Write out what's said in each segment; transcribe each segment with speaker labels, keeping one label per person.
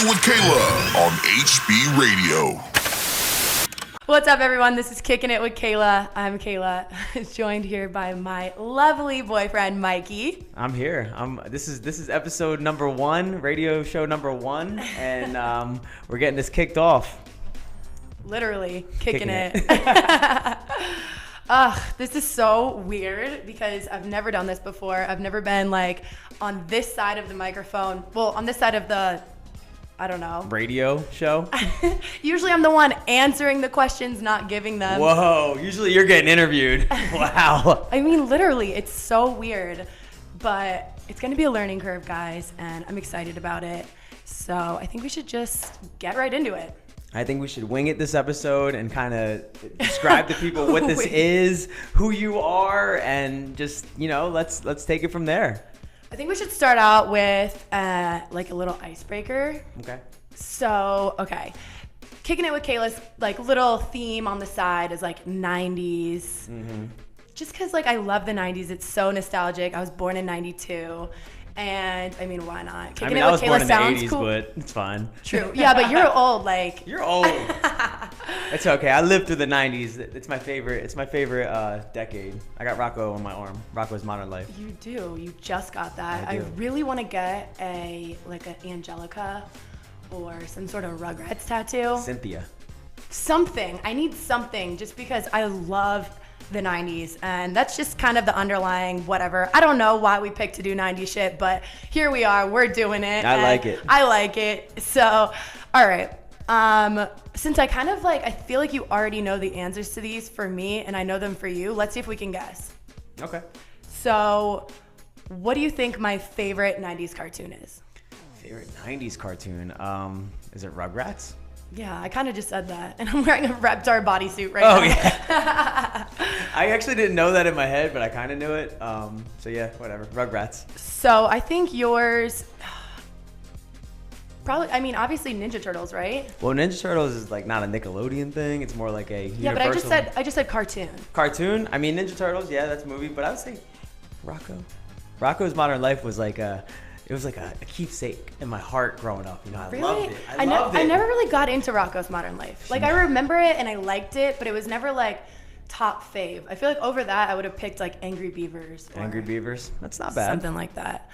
Speaker 1: Kickin' with Kailah on HB Radio.
Speaker 2: What's up, everyone? This is Kickin' It with Kailah. I'm Kailah, joined here by my lovely boyfriend, Mikey.
Speaker 3: I'm here. This is episode number 1, radio show number 1, and we're getting this kicked off.
Speaker 2: Literally, kicking it. This is so weird because I've never done this before. I've never been like on this side of the microphone. Well, on this side of the, I don't know.
Speaker 3: Radio show?
Speaker 2: Usually I'm the one answering the questions, not giving them.
Speaker 3: Whoa, usually you're getting interviewed. Wow.
Speaker 2: I mean, literally, it's so weird. But it's going to be a learning curve, guys, and I'm excited about it. So I think we should just get right into it.
Speaker 3: I think we should wing it this episode and kind of describe to people what this is, who you are, and just, let's take it from there.
Speaker 2: I think we should start out with like a little icebreaker.
Speaker 3: Okay.
Speaker 2: So, Kicking It with Kailah's like little theme on the side is like 90's. Mm-hmm. Just because like I love the 90's. It's so nostalgic. I was born in 92. And I mean, why not?
Speaker 3: Kicking It with Kailah sounds cool. But it's fine.
Speaker 2: True. Yeah, but you're old. Like
Speaker 3: you're old. It's okay. I lived through the 90's. It's my favorite. It's my favorite decade. I got Rocco on my arm. Rocco's Modern Life.
Speaker 2: You do. You just got that.
Speaker 3: I
Speaker 2: really want to get an Angelica or some sort of Rugrats tattoo.
Speaker 3: Cynthia.
Speaker 2: Something. I need something just because I love the 90's, and that's just kind of the underlying whatever. I don't know why we picked to do 90's shit, but here we are. We're doing it.
Speaker 3: I like it.
Speaker 2: I like it. So, all right. Since I kind of I feel like you already know the answers to these for me, and I know them for you. Let's see if we can guess.
Speaker 3: Okay.
Speaker 2: So, what do you think my favorite 90's cartoon is?
Speaker 3: Favorite 90's cartoon? Is it Rugrats?
Speaker 2: Yeah, I kind of just said that, and I'm wearing a Reptar bodysuit right now.
Speaker 3: Oh, yeah. I actually didn't know that in my head, but I kind of knew it. So, yeah, whatever. Rugrats.
Speaker 2: So, I think yours, probably, I mean, obviously Ninja Turtles, right?
Speaker 3: Well, Ninja Turtles is, not a Nickelodeon thing. It's more like a universal.
Speaker 2: Yeah, but I just said cartoon.
Speaker 3: Cartoon? I mean, Ninja Turtles, yeah, that's a movie, but I would say Rocco. Rocco's Modern Life was it was like a keepsake in my heart growing up. I
Speaker 2: really?
Speaker 3: loved it. I loved it.
Speaker 2: I never really got into Rocco's Modern Life. I remember it and I liked it, but it was never top fave. I feel like over that I would have picked Angry Beavers.
Speaker 3: Angry Beavers? That's not bad.
Speaker 2: Something like that.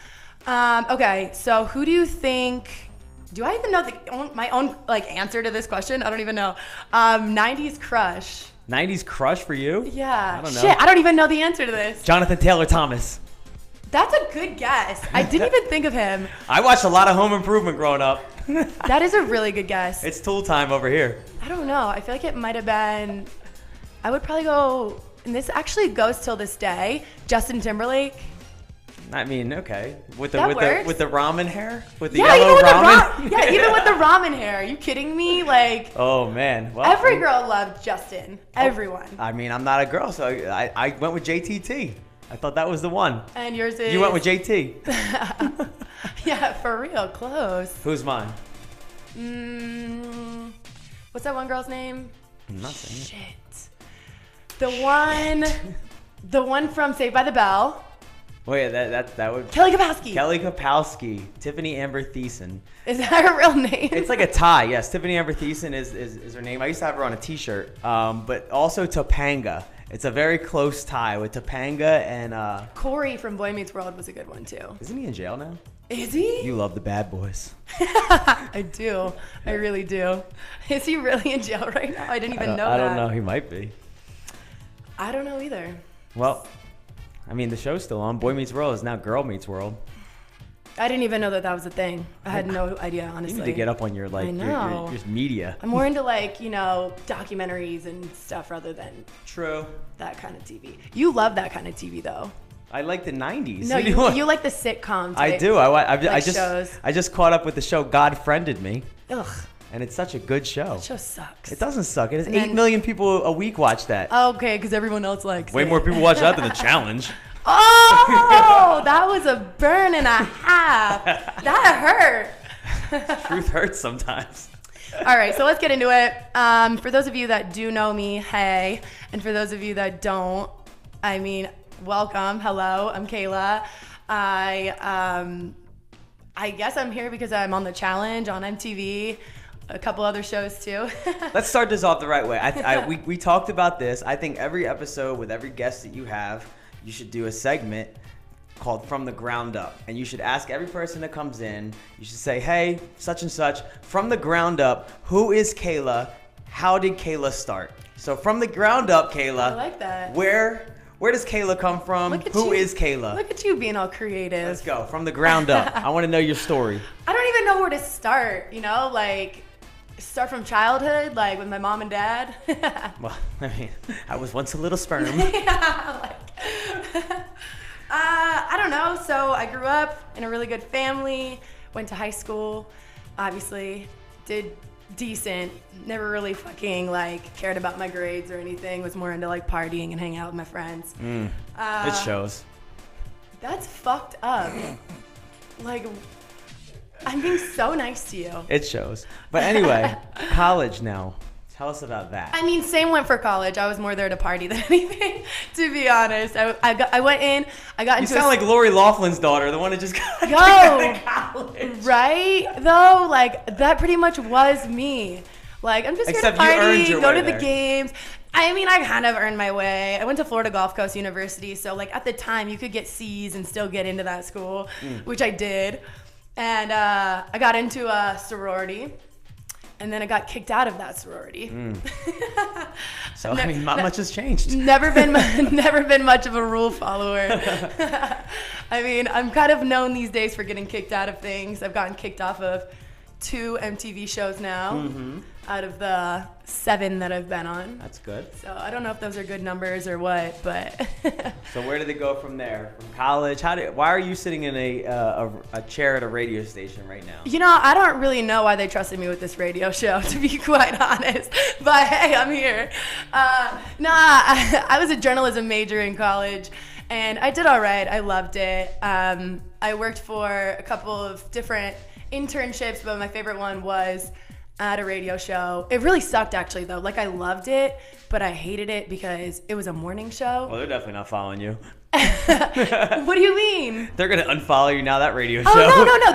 Speaker 2: Okay, so who do you think? Do I even know my own answer to this question? I don't even know. 90's crush.
Speaker 3: 90's crush for you?
Speaker 2: Yeah.
Speaker 3: I don't know.
Speaker 2: Shit, I don't even know the answer to this.
Speaker 3: Jonathan Taylor Thomas.
Speaker 2: That's a good guess. I didn't even think of him.
Speaker 3: I watched a lot of Home Improvement growing up.
Speaker 2: That is a really good guess.
Speaker 3: It's Tool time over here.
Speaker 2: I don't know. I feel like it might have been, I would probably go, and this actually goes till this day, Justin Timberlake.
Speaker 3: I mean, okay. With the ramen hair? With the
Speaker 2: yellow
Speaker 3: even with
Speaker 2: ramen? Yeah, even with the ramen hair. Are you kidding me?
Speaker 3: Oh, man. Well,
Speaker 2: every girl loved Justin. Everyone.
Speaker 3: I mean, I'm not a girl, so I went with JTT. I thought that was the one.
Speaker 2: And yours is?
Speaker 3: You went with JT.
Speaker 2: Yeah, for real. Close.
Speaker 3: Who's mine?
Speaker 2: What's that one girl's name?
Speaker 3: I'm not saying it.
Speaker 2: Shit. The one from Saved by the Bell.
Speaker 3: Oh, yeah, that would...
Speaker 2: Kelly Kapowski.
Speaker 3: Kelly Kapowski. Tiffany Amber Thiessen.
Speaker 2: Is that her real name?
Speaker 3: It's like a tie, yes. Tiffany Amber Thiessen is her name. I used to have her on a t-shirt. But also Topanga. It's a very close tie with Topanga and...
Speaker 2: Corey from Boy Meets World was a good one, too.
Speaker 3: Isn't he in jail now?
Speaker 2: Is he?
Speaker 3: You love the bad boys.
Speaker 2: I do. I really do. Is he really in jail right now? I didn't even know that.
Speaker 3: I don't know. He might be.
Speaker 2: I don't know either.
Speaker 3: Well, I mean, the show's still on. Boy Meets World is now Girl Meets World.
Speaker 2: I didn't even know that was a thing. I had no idea, honestly.
Speaker 3: You need to get up on your your media.
Speaker 2: I'm more into documentaries and stuff rather than
Speaker 3: true
Speaker 2: that kind of TV. You love that kind of TV though.
Speaker 3: I like the 90's.
Speaker 2: No, you like the sitcom type.
Speaker 3: I do.
Speaker 2: Shows.
Speaker 3: I just caught up with the show God Friended Me.
Speaker 2: Ugh.
Speaker 3: And it's such a good show.
Speaker 2: That show sucks.
Speaker 3: It doesn't suck. It has 8 million people a week watch that.
Speaker 2: Okay, because everyone else likes
Speaker 3: Way
Speaker 2: it.
Speaker 3: more people watch that than The Challenge.
Speaker 2: Oh, that was a burn and a half. That hurt.
Speaker 3: Truth hurts sometimes.
Speaker 2: All right, so let's get into it. For those of you that do know me, hey. And for those of you that don't, I mean, welcome. Hello, I'm Kailah. I I guess I'm here because I'm on The Challenge on MTV, a couple other shows too.
Speaker 3: Let's start this off the right way. We talked about this. I think every episode with every guest that you have, you should do a segment called From the Ground Up. And you should ask every person that comes in, you should say, hey, such and such, from the ground up, who is Kailah? How did Kailah start? So from the ground up, Kailah.
Speaker 2: I like that.
Speaker 3: Where does Kailah come from? Who is Kailah?
Speaker 2: Look at you being all creative.
Speaker 3: Let's go. From the ground up. I want to know your story.
Speaker 2: I don't even know where to start, like start from childhood, like with my mom and dad.
Speaker 3: Well, I mean, I was once a little sperm.
Speaker 2: Yeah, I don't know. So I grew up in a really good family, went to high school, obviously, did decent, never really fucking cared about my grades or anything, was more into partying and hanging out with my friends.
Speaker 3: It shows.
Speaker 2: That's fucked up. I'm being so nice to you.
Speaker 3: It shows. But anyway, college now. Tell us about that.
Speaker 2: I mean, same went for college. I was more there to party than anything, to be honest. I went in, I got into
Speaker 3: You sound like Lori Laughlin's daughter, the one that just got
Speaker 2: to
Speaker 3: college.
Speaker 2: Right? Though, that pretty much was me. I'm just
Speaker 3: Except
Speaker 2: here to
Speaker 3: you earned
Speaker 2: party,
Speaker 3: your
Speaker 2: go
Speaker 3: way
Speaker 2: to the
Speaker 3: there.
Speaker 2: games. I mean, I kind of earned my way. I went to Florida Gulf Coast University, so at the time you could get C's and still get into that school, which I did. And I got into a sorority, and then I got kicked out of that sorority.
Speaker 3: So I mean, not much has changed.
Speaker 2: Never been much of a rule follower. I mean, I'm kind of known these days for getting kicked out of things. I've gotten kicked off of 2 MTV shows now, out of the 7 that I've been on.
Speaker 3: That's good.
Speaker 2: So I don't know if those are good numbers or what, but.
Speaker 3: So where did it go from there? From college? Why are you sitting in a chair at a radio station right now?
Speaker 2: I don't really know why they trusted me with this radio show, to be quite honest. But hey, I'm here. I was a journalism major in college, and I did all right. I loved it. I worked for a couple of different internships, but my favorite one was at a radio show. It really sucked, actually, though. I loved it, but I hated it because it was a morning show.
Speaker 3: Well, they're definitely not following you.
Speaker 2: What do you mean?
Speaker 3: They're gonna unfollow you now. That radio show.
Speaker 2: Oh no!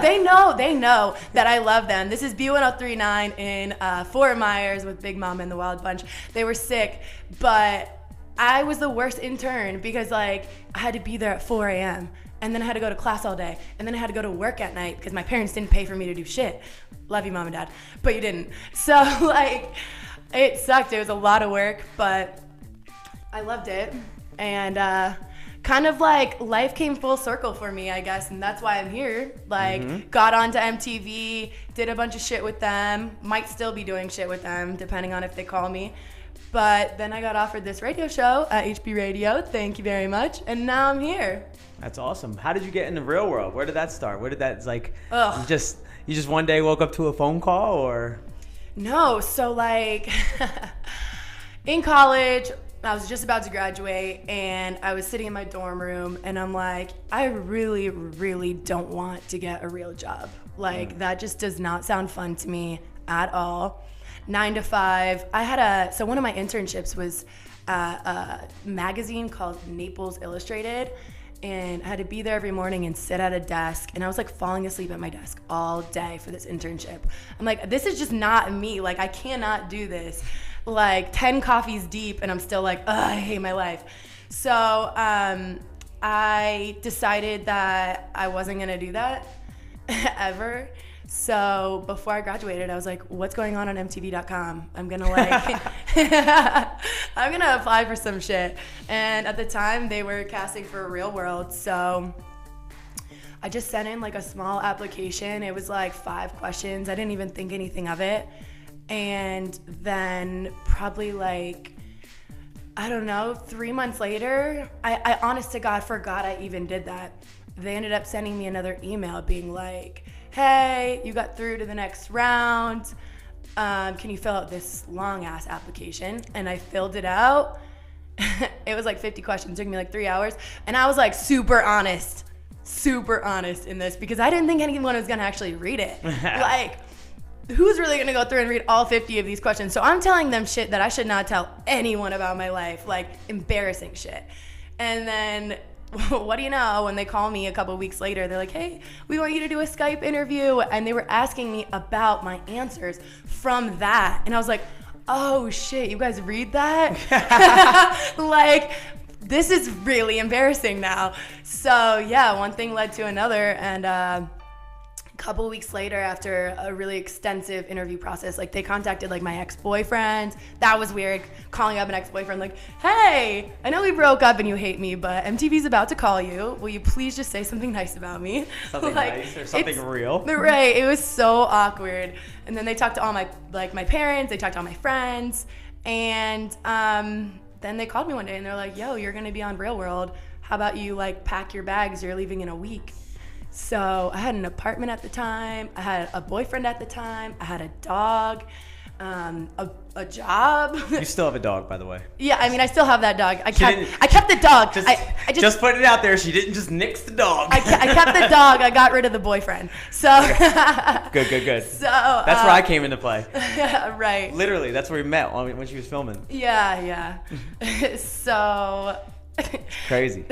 Speaker 2: They know that I love them. This is B1039 in Fort Myers with Big Mama and the Wild Bunch. They were sick, but I was the worst intern because I had to be there at 4 a.m. and then I had to go to class all day, and then I had to go to work at night because my parents didn't pay for me to do shit. Love you, Mom and Dad, but you didn't. So it sucked. It was a lot of work, but I loved it, and kind of life came full circle for me, I guess, and that's why I'm here. Got onto MTV, did a bunch of shit with them, might still be doing shit with them depending on if they call me. But then I got offered this radio show at HB Radio. Thank you very much. And now I'm here.
Speaker 3: That's awesome. How did you get in the real world? Where did that start? Where did that you just one day woke up to a phone call, or?
Speaker 2: No, so in college, I was just about to graduate, and I was sitting in my dorm room, and I'm like, I really, really don't want to get a real job. That just does not sound fun to me at all. 9 to 5. So one of my internships was a magazine called Naples Illustrated, and I had to be there every morning and sit at a desk, and I was falling asleep at my desk all day for this internship. I'm like, this is just not me. I cannot do this. 10 coffees deep, and I'm still I hate my life. So I decided that I wasn't gonna do that ever. So before I graduated, I was like, what's going on MTV.com? I'm gonna I'm gonna apply for some shit. And at the time they were casting for Real World. So I just sent in a small application. It was 5 questions. I didn't even think anything of it. And then probably 3 months later, I honest to God forgot I even did that. They ended up sending me another email being hey, you got through to the next round. Can you fill out this long ass application? And I filled it out. It was 50 questions. It took me 3 hours. And I was super honest in this because I didn't think anyone was gonna actually read it. Who's really gonna go through and read all 50 of these questions? So I'm telling them shit that I should not tell anyone about my life, embarrassing shit. And then what do you know? When they call me a couple weeks later, they're like, hey, we want you to do a Skype interview. And they were asking me about my answers from that. And I was like, oh shit, you guys read that? Like, this is really embarrassing now. So yeah, one thing led to another. And a couple weeks later, after a really extensive interview process, like they contacted like my ex-boyfriend. That was weird, calling up an ex-boyfriend like, hey, I know we broke up and you hate me, but MTV's about to call you. Will you please just say something nice about me?
Speaker 3: Something
Speaker 2: like,
Speaker 3: nice or something real.
Speaker 2: Right, it was so awkward. And then they talked to all my parents, they talked to all my friends, and then they called me one day and they're like, yo, you're gonna be on Real World. How about you like pack your bags, you're leaving in a week. So I had an apartment at the time, I had a boyfriend at the time, I had a dog, a job.
Speaker 3: You still have a dog, by the way.
Speaker 2: Yeah, I mean, I still have that dog. I kept the dog.
Speaker 3: Just put it out there. She didn't just nix the dog.
Speaker 2: I kept the dog. I got rid of the boyfriend. So
Speaker 3: good.
Speaker 2: So
Speaker 3: that's where I came into play.
Speaker 2: Yeah, right.
Speaker 3: Literally, that's where we met when she was filming.
Speaker 2: Yeah. So
Speaker 3: crazy.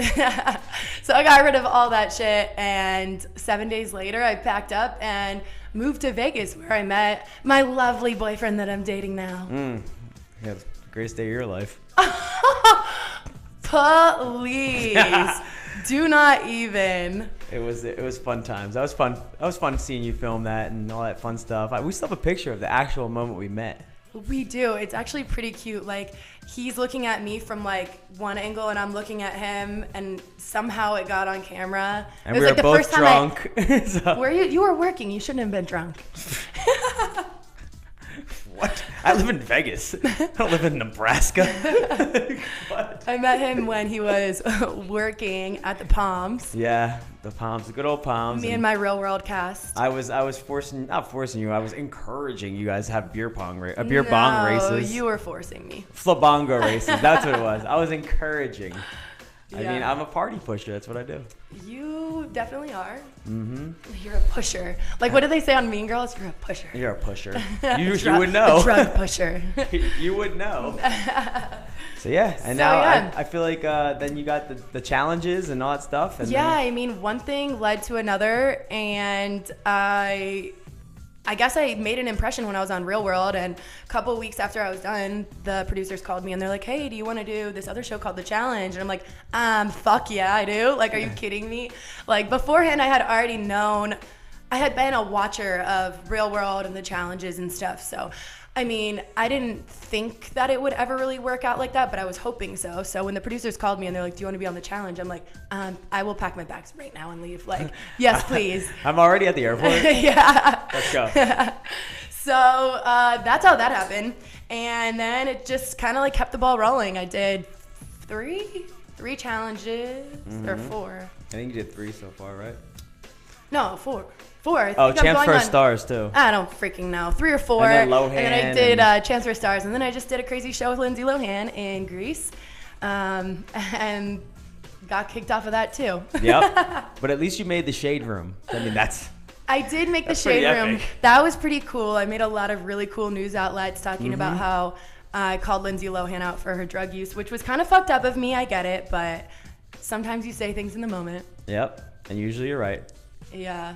Speaker 2: So I got rid of all that shit, and 7 days later, I packed up and moved to Vegas, where I met my lovely boyfriend that I'm dating now.
Speaker 3: Yeah, the greatest day of your life.
Speaker 2: Please, do not even.
Speaker 3: It was fun times. That was fun seeing you film that and all that fun stuff. We still have a picture of the actual moment we met.
Speaker 2: We do. It's actually pretty cute. Like, he's looking at me from like one angle and I'm looking at him, and somehow it got on camera.
Speaker 3: And we were both drunk.
Speaker 2: So. You were working. You shouldn't have been drunk.
Speaker 3: What? I live in Vegas. I don't live in Nebraska. What?
Speaker 2: I met him when he was working at the Palms.
Speaker 3: Yeah, the Palms, the good old Palms.
Speaker 2: Me and my Real World cast.
Speaker 3: I was not forcing you. I was encouraging you guys to have beer bong races.
Speaker 2: You were forcing me.
Speaker 3: Flabongo races. That's what it was. I was encouraging.
Speaker 2: Yeah.
Speaker 3: I mean, I'm a party pusher. That's what I do.
Speaker 2: You definitely are.
Speaker 3: Mm-hmm.
Speaker 2: You're a pusher. Like, what do they say on Mean Girls? You're a pusher.
Speaker 3: You're a pusher. You would know.
Speaker 2: A drug pusher.
Speaker 3: You would know. So yeah, and now yeah. I feel like then you got the challenges and all that stuff. And
Speaker 2: yeah, I mean, one thing led to another, and I guess I made an impression when I was on Real World, and a couple of weeks after I was done, the producers called me and they're like, hey, do you want to do this other show called The Challenge? And I'm like, fuck yeah, I do. Like, are you kidding me? Like, beforehand, I had already known, I had been a watcher of Real World and the challenges and stuff. So, I mean, I didn't think that it would ever really work out like that, but I was hoping so. So when the producers called me and they're like, do you want to be on The Challenge? I'm like, I will pack my bags right now and leave. Like, yes, please.
Speaker 3: I'm already at the airport.
Speaker 2: Yeah.
Speaker 3: Let's go.
Speaker 2: So that's how that happened. And then it just kind of like kept the ball rolling. I did three challenges, or four.
Speaker 3: I think you did 3 so far, right?
Speaker 2: No, four. I
Speaker 3: Oh,
Speaker 2: think
Speaker 3: Chance for Stars too.
Speaker 2: I don't freaking know. 3 or 4.
Speaker 3: And then Lohan.
Speaker 2: And then I did Chance for Stars. And then I just did a crazy show with Lindsay Lohan in Greece. And got kicked off of that too.
Speaker 3: Yep. But at least you made the Shade Room. I mean,
Speaker 2: I did make the
Speaker 3: pretty
Speaker 2: Shade Room.
Speaker 3: epic.
Speaker 2: That was pretty cool. I made a lot of really cool news outlets talking about how I called Lindsay Lohan out for her drug use, which was kind of fucked up of me. I get it, but sometimes you say things in the moment.
Speaker 3: Yep. And usually you're right.
Speaker 2: Yeah.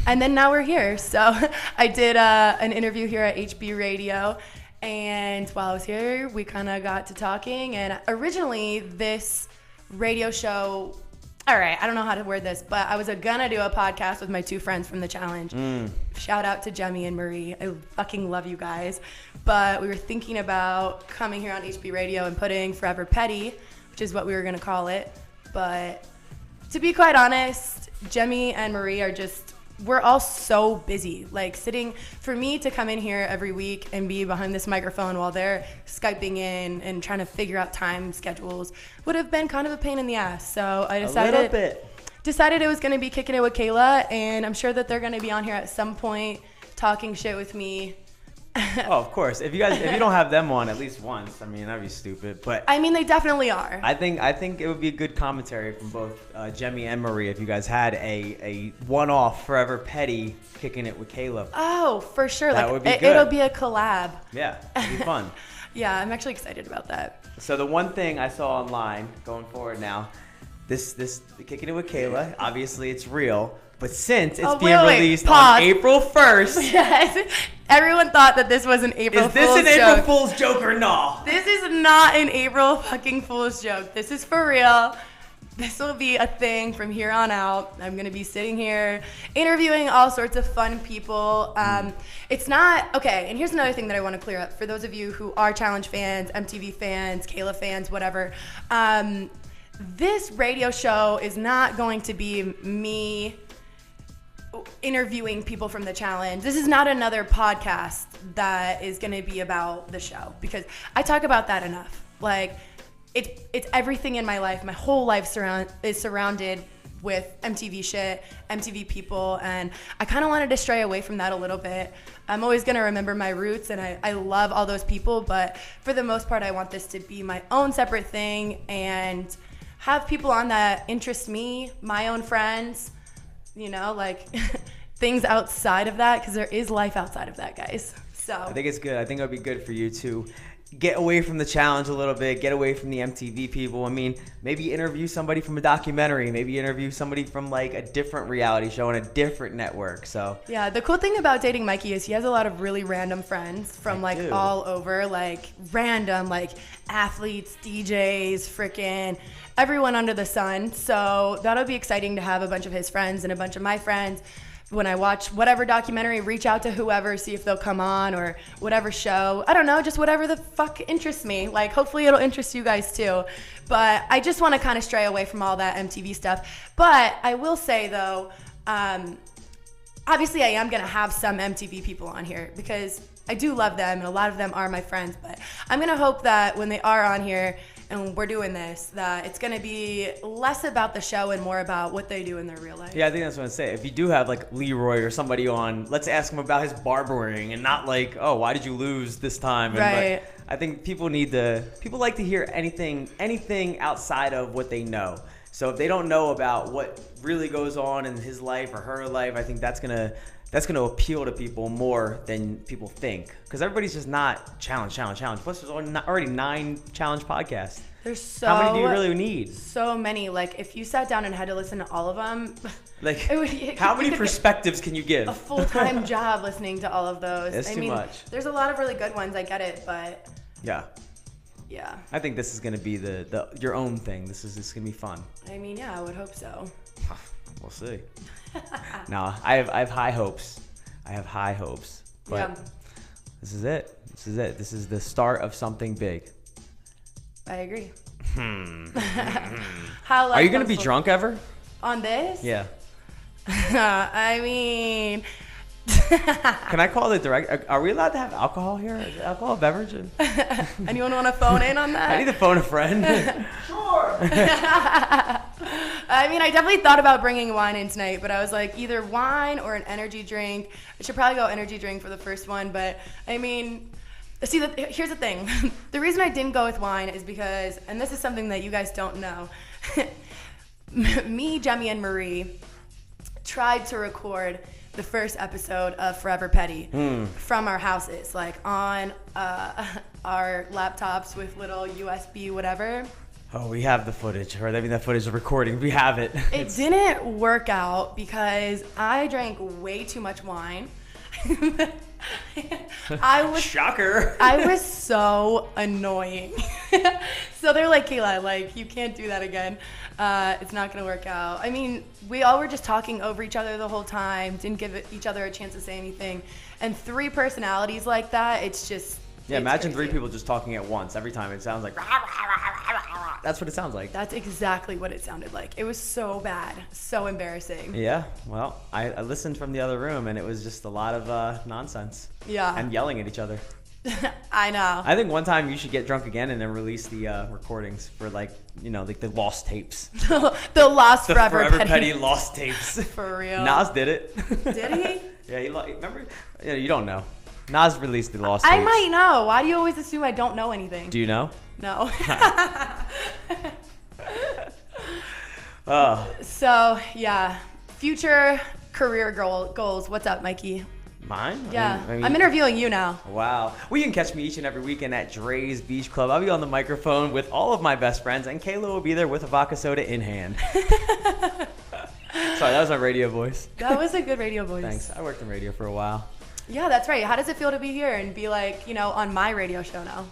Speaker 2: And then now we're here. So I did an interview here at HB Radio. And while I was here, we kind of got to talking. And originally, this radio show, all right, I don't know how to word this, but I was gonna do a podcast with my 2 friends from The Challenge. Shout out to Jemmy and Marie. I fucking love you guys. But we were thinking about coming here on HB Radio and putting Forever Petty, which is what we were gonna call it. But to be quite honest, Jemmy and Marie are just, we're all so busy. Like, for me to come in here every week and be behind this microphone while they're Skyping in and trying to figure out time schedules would have been kind of a pain in the ass. So I decided it was going to be Kicking It with Kailah, and I'm sure that they're going to be on here at some point talking shit with me.
Speaker 3: Oh, of course. If you don't have them on at least once, I mean, that'd be stupid. But
Speaker 2: I mean, they definitely are.
Speaker 3: I think it would be a good commentary from both Jemmy and Marie if you guys had a one-off Forever Petty Kicking It with Kailah.
Speaker 2: Oh, for sure.
Speaker 3: That would be good.
Speaker 2: It'll be a collab.
Speaker 3: Yeah, it'd be fun.
Speaker 2: Yeah, I'm actually excited about that.
Speaker 3: So the one thing I saw online going forward now, this Kicking It with Kailah, obviously it's real, but since it's
Speaker 2: wait,
Speaker 3: released
Speaker 2: pause.
Speaker 3: on April 1st,
Speaker 2: Yes. Everyone thought that this was an April
Speaker 3: is this
Speaker 2: Fool's
Speaker 3: an
Speaker 2: joke.
Speaker 3: April Fool's joke or no?
Speaker 2: This is not an April fucking Fool's joke. This is for real. This will be a thing from here on out. I'm gonna be sitting here interviewing all sorts of fun people. It's not, okay, and here's another thing that I wanna clear up. For those of you who are Challenge fans, MTV fans, Kailah fans, whatever, this radio show is not going to be me interviewing people from the challenge. This is not another podcast that is going to be about the show, because I talk about that enough. Like, it's everything in my life. My whole life is surrounded with MTV shit, MTV people, and I kind of wanted to stray away from that a little bit. I'm always going to remember my roots, and I love all those people, but for the most part, I want this to be my own separate thing and have people on that interest me, my own friends, you know, like things outside of that, because there is life outside of that, guys. So
Speaker 3: I think it's good. I think it would be good for you to get away from the challenge a little bit, get away from the MTV people. I mean, maybe interview somebody from a documentary, maybe interview somebody from like a different reality show on a different network. So
Speaker 2: yeah, the cool thing about dating Mikey is he has a lot of really random friends from like all over, like random, like athletes, DJs, freaking everyone under the sun. So that'll be exciting to have a bunch of his friends and a bunch of my friends. When I watch whatever documentary, reach out to whoever, see if they'll come on, or whatever show. I don't know, just whatever the fuck interests me. Like, hopefully it'll interest you guys too. But I just want to kind of stray away from all that MTV stuff. But I will say though, obviously I am going to have some MTV people on here because I do love them and a lot of them are my friends. But I'm going to hope that when they are on here and we're doing this, that it's going to be less about the show and more about what they do in their real life.
Speaker 3: yeah, I think that's what I'm saying. If you do have like Leroy or somebody on, let's ask him about his barbering and not like, oh, why did you lose this time? And
Speaker 2: Right.
Speaker 3: I think people like to hear anything outside of what they know. So if they don't know about what really goes on in his life or her life, I think that's gonna appeal to people more than people think. Because everybody's just not challenge. Plus, there's already 9 challenge podcasts.
Speaker 2: There's so
Speaker 3: How many do you really need?
Speaker 2: So many. Like, if you sat down and had to listen to all of them,
Speaker 3: Like, how many perspectives can you give?
Speaker 2: a full-time job listening to all of those.
Speaker 3: It's too much.
Speaker 2: There's a lot of really good ones. I get it, but
Speaker 3: Yeah.
Speaker 2: yeah.
Speaker 3: I think this is gonna be the your own thing. This is gonna be fun.
Speaker 2: I mean, yeah, I would hope so.
Speaker 3: We'll see. No, I have high hopes. I have high hopes. But
Speaker 2: Yeah.
Speaker 3: this is it. This is the start of something big.
Speaker 2: I agree.
Speaker 3: Are you gonna be drunk ever?
Speaker 2: on this?
Speaker 3: Yeah.
Speaker 2: I mean,
Speaker 3: Can I call the director? Are we allowed to have alcohol here? Is it alcohol beverage?
Speaker 2: anyone want to phone in on that?
Speaker 3: I need to phone a friend.
Speaker 2: Sure. I mean, I definitely thought about bringing wine in tonight, but I was like, either wine or an energy drink. I should probably go energy drink for the first one, but I mean, see, here's the thing. The reason I didn't go with wine is because, and this is something that you guys don't know, me, Jemmy, and Marie tried to record the first episode of Forever Petty from our houses, like on our laptops with little USB whatever.
Speaker 3: Oh, we have the footage, or I mean, that footage of recording. We have it.
Speaker 2: It didn't work out because I drank way too much wine.
Speaker 3: Shocker.
Speaker 2: I was so annoying. So they're like, Kailah, like, you can't do that again. It's not gonna work out. I mean, we all were just talking over each other the whole time, didn't give each other a chance to say anything. And 3 personalities like that, it's just...
Speaker 3: Yeah,
Speaker 2: it's
Speaker 3: imagine
Speaker 2: crazy.
Speaker 3: 3 people just talking at once. Every time it sounds like... That's what it sounds like.
Speaker 2: That's exactly what it sounded like. It was so bad, so embarrassing.
Speaker 3: Yeah, well, I listened from the other room, and it was just a lot of nonsense.
Speaker 2: Yeah.
Speaker 3: And yelling at each other.
Speaker 2: I know.
Speaker 3: I think one time you should get drunk again and then release the recordings for, like, you know, like the lost tapes.
Speaker 2: The lost
Speaker 3: The
Speaker 2: Forever
Speaker 3: Petty
Speaker 2: Petty.
Speaker 3: lost tapes.
Speaker 2: For real.
Speaker 3: Nas did it.
Speaker 2: Did he?
Speaker 3: Yeah, remember? Yeah, you don't know. Nas released the lost
Speaker 2: I
Speaker 3: tapes.
Speaker 2: might know. Why do you always assume I don't know anything?
Speaker 3: Do you know?
Speaker 2: No.
Speaker 3: Oh.
Speaker 2: So, yeah. Future career goals. What's up, Mikey?
Speaker 3: Mine?
Speaker 2: Yeah.
Speaker 3: I mean,
Speaker 2: I'm interviewing you now.
Speaker 3: Wow. Well, you can catch me each and every weekend at Dre's Beach Club. I'll be on the microphone with all of my best friends, and Kailah will be there with a vodka soda in hand. Sorry, that was my radio voice.
Speaker 2: That was a good radio voice.
Speaker 3: Thanks. I worked in radio for a while.
Speaker 2: Yeah, that's right. How does it feel to be here and be like, on my radio show now?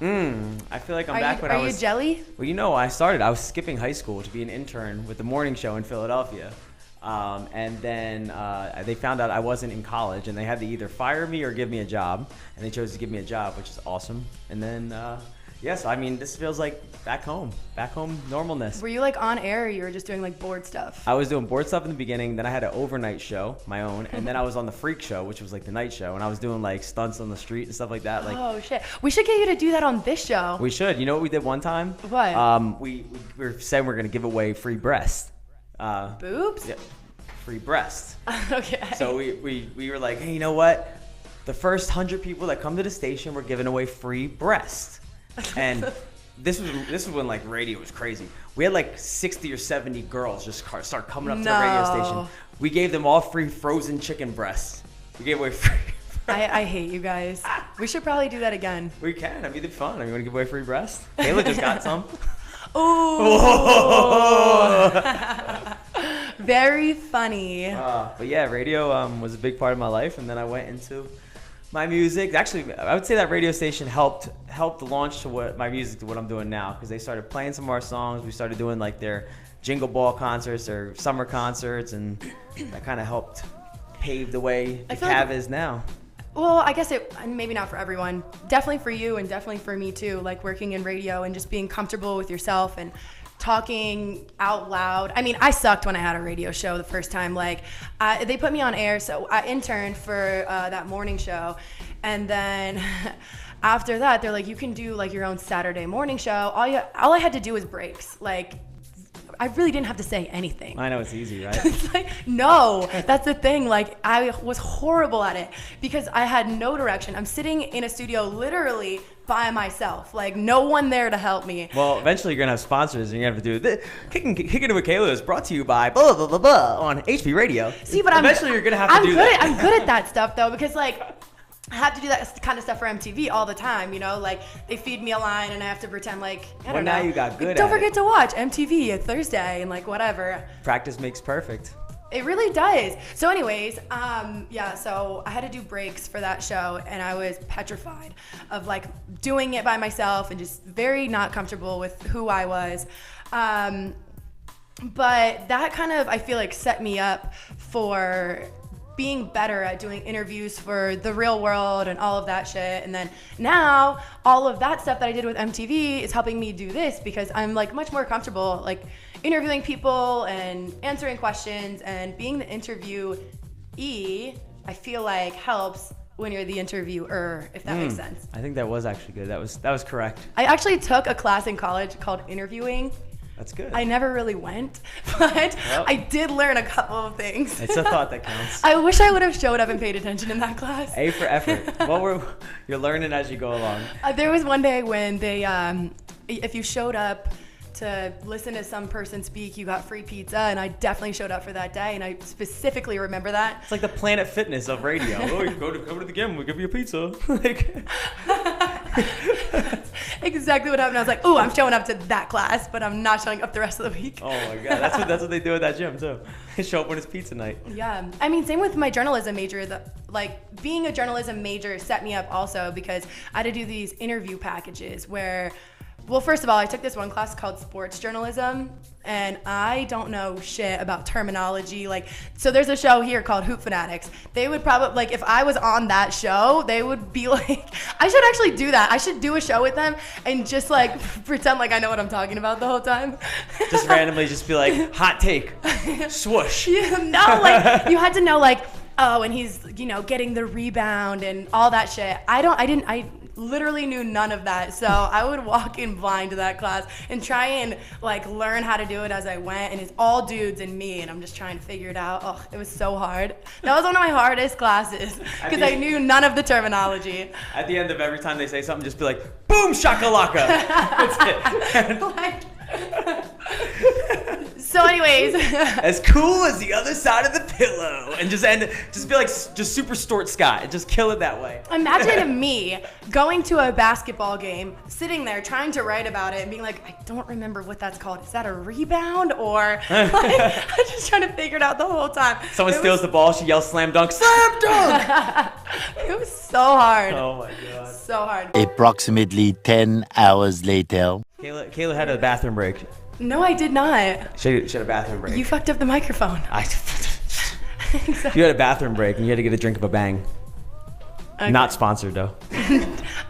Speaker 3: I feel like I'm back when I was...
Speaker 2: Are you jelly?
Speaker 3: Well, when I started, I was skipping high school to be an intern with the morning show in Philadelphia. And then they found out I wasn't in college, and they had to either fire me or give me a job. And they chose to give me a job, which is awesome. And then, yes, I mean, this feels like back home normalness.
Speaker 2: Were you like on air, or you were just doing like board stuff?
Speaker 3: I was doing board stuff in the beginning. Then I had an overnight show, my own. And then I was on the Freak Show, which was like the night show. And I was doing like stunts on the street and stuff like that. Like,
Speaker 2: oh, shit. We should get you to do that on this show.
Speaker 3: We should. You know what we did one time?
Speaker 2: What?
Speaker 3: We were saying we're going to give away free breasts.
Speaker 2: Boobs?
Speaker 3: Yeah, free breasts.
Speaker 2: Okay.
Speaker 3: So we were like, hey, you know what? The first 100 people that come to the station, we're giving away free breasts. And this was when like radio was crazy. We had like 60 or 70 girls just start coming up to the radio station. We gave them all free frozen chicken breasts. We gave away free.
Speaker 2: I hate you guys. We should probably do that again.
Speaker 3: We can. I mean, it's fun. You want to give away free breasts? Kailah just got some.
Speaker 2: Ooh. Very funny.
Speaker 3: But yeah, radio was a big part of my life, and then I went into my music. Actually, I would say that radio station helped launch to what I'm doing now, because they started playing some of our songs. We started doing like their Jingle Ball concerts or summer concerts, and that kind of helped pave the way the Cav is now.
Speaker 2: Well, I guess maybe not for everyone. Definitely for you, and definitely for me too. Like working in radio and just being comfortable with yourself and talking out loud. I mean, I sucked when I had a radio show the first time. Like, they put me on air, so I interned for that morning show, and then after that, they're like, you can do like your own Saturday morning show. All I had to do was breaks. Like, I really didn't have to say anything.
Speaker 3: I know, it's easy, right?
Speaker 2: It's like, no, that's the thing. Like, I was horrible at it because I had no direction. I'm sitting in a studio literally by myself, like no one there to help me.
Speaker 3: Well, eventually you're gonna have sponsors, and you're gonna have to do this. Kickin' with Kailah is brought to you by blah blah blah blah on HB Radio.
Speaker 2: See, but
Speaker 3: eventually you're gonna have to do that.
Speaker 2: I'm good at that stuff though, because like I have to do that kind of stuff for MTV all the time, like they feed me a line and I have to pretend like, I don't know.
Speaker 3: Well, now you got good at it.
Speaker 2: Don't forget to watch MTV at Thursday and like whatever.
Speaker 3: Practice makes perfect.
Speaker 2: It really does. So anyways, so I had to do breaks for that show, and I was petrified of like doing it by myself and just very not comfortable with who I was. But that kind of, I feel like, set me up for being better at doing interviews for the real world and all of that shit. And then now all of that stuff that I did with MTV is helping me do this, because I'm like much more comfortable like interviewing people and answering questions, and being the interviewee, I feel like helps when you're the interviewer, if that makes sense.
Speaker 3: I think that was actually good. That was correct.
Speaker 2: I actually took a class in college called interviewing.
Speaker 3: That's good.
Speaker 2: I never really went, but I did learn a couple of things.
Speaker 3: It's a thought that counts.
Speaker 2: I wish I would have showed up and paid attention in that class.
Speaker 3: A for effort. Well, you're learning as you go along.
Speaker 2: There was one day when they, if you showed up to listen to some person speak, you got free pizza, and I definitely showed up for that day, and I specifically remember that.
Speaker 3: It's like the Planet Fitness of radio. Oh, you come to the gym, we'll give you a pizza. Like,
Speaker 2: exactly what happened. I was like, "Ooh, I'm showing up to that class, but I'm not showing up the rest of the week."
Speaker 3: Oh my god, that's what they do at that gym too. They show up when it's pizza night.
Speaker 2: Yeah, I mean, same with my journalism major. Like being a journalism major set me up also, because I had to do these interview packages where, well, first of all, I took this one class called sports journalism, and I don't know shit about terminology. Like, so there's a show here called Hoop Fanatics. They would probably, like, if I was on that show, they would be like, I should actually do that. I should do a show with them and just, like, pretend like I know what I'm talking about the whole time.
Speaker 3: Just randomly just be like, hot take, swoosh.
Speaker 2: No, like, you had to know, like, oh, and he's, getting the rebound and all that shit. I literally knew none of that. So I would walk in blind to that class and try and like learn how to do it as I went. And it's all dudes and me, and I'm just trying to figure it out. Oh, it was so hard. That was one of my hardest classes because I knew none of the terminology.
Speaker 3: At the end of every time they say something, just be like, boom, shakalaka. That's it.
Speaker 2: So anyways.
Speaker 3: As cool as the other side of the pillow. And just be like, just super Stuart Scott and just kill it that way.
Speaker 2: Imagine me going to a basketball game, sitting there trying to write about it and being like, I don't remember what that's called. Is that a rebound? Or like, I'm just trying to figure it out the whole time.
Speaker 3: Someone steals the ball, she yells slam dunk, slam dunk!
Speaker 2: It was so hard.
Speaker 3: Oh my God.
Speaker 2: So hard.
Speaker 4: Approximately 10 hours later.
Speaker 3: Kayla had a bathroom break.
Speaker 2: No, I did not.
Speaker 3: She had a bathroom break.
Speaker 2: You fucked up the microphone.
Speaker 3: You had a bathroom break and you had to get a drink of a bang. Okay. Not sponsored though.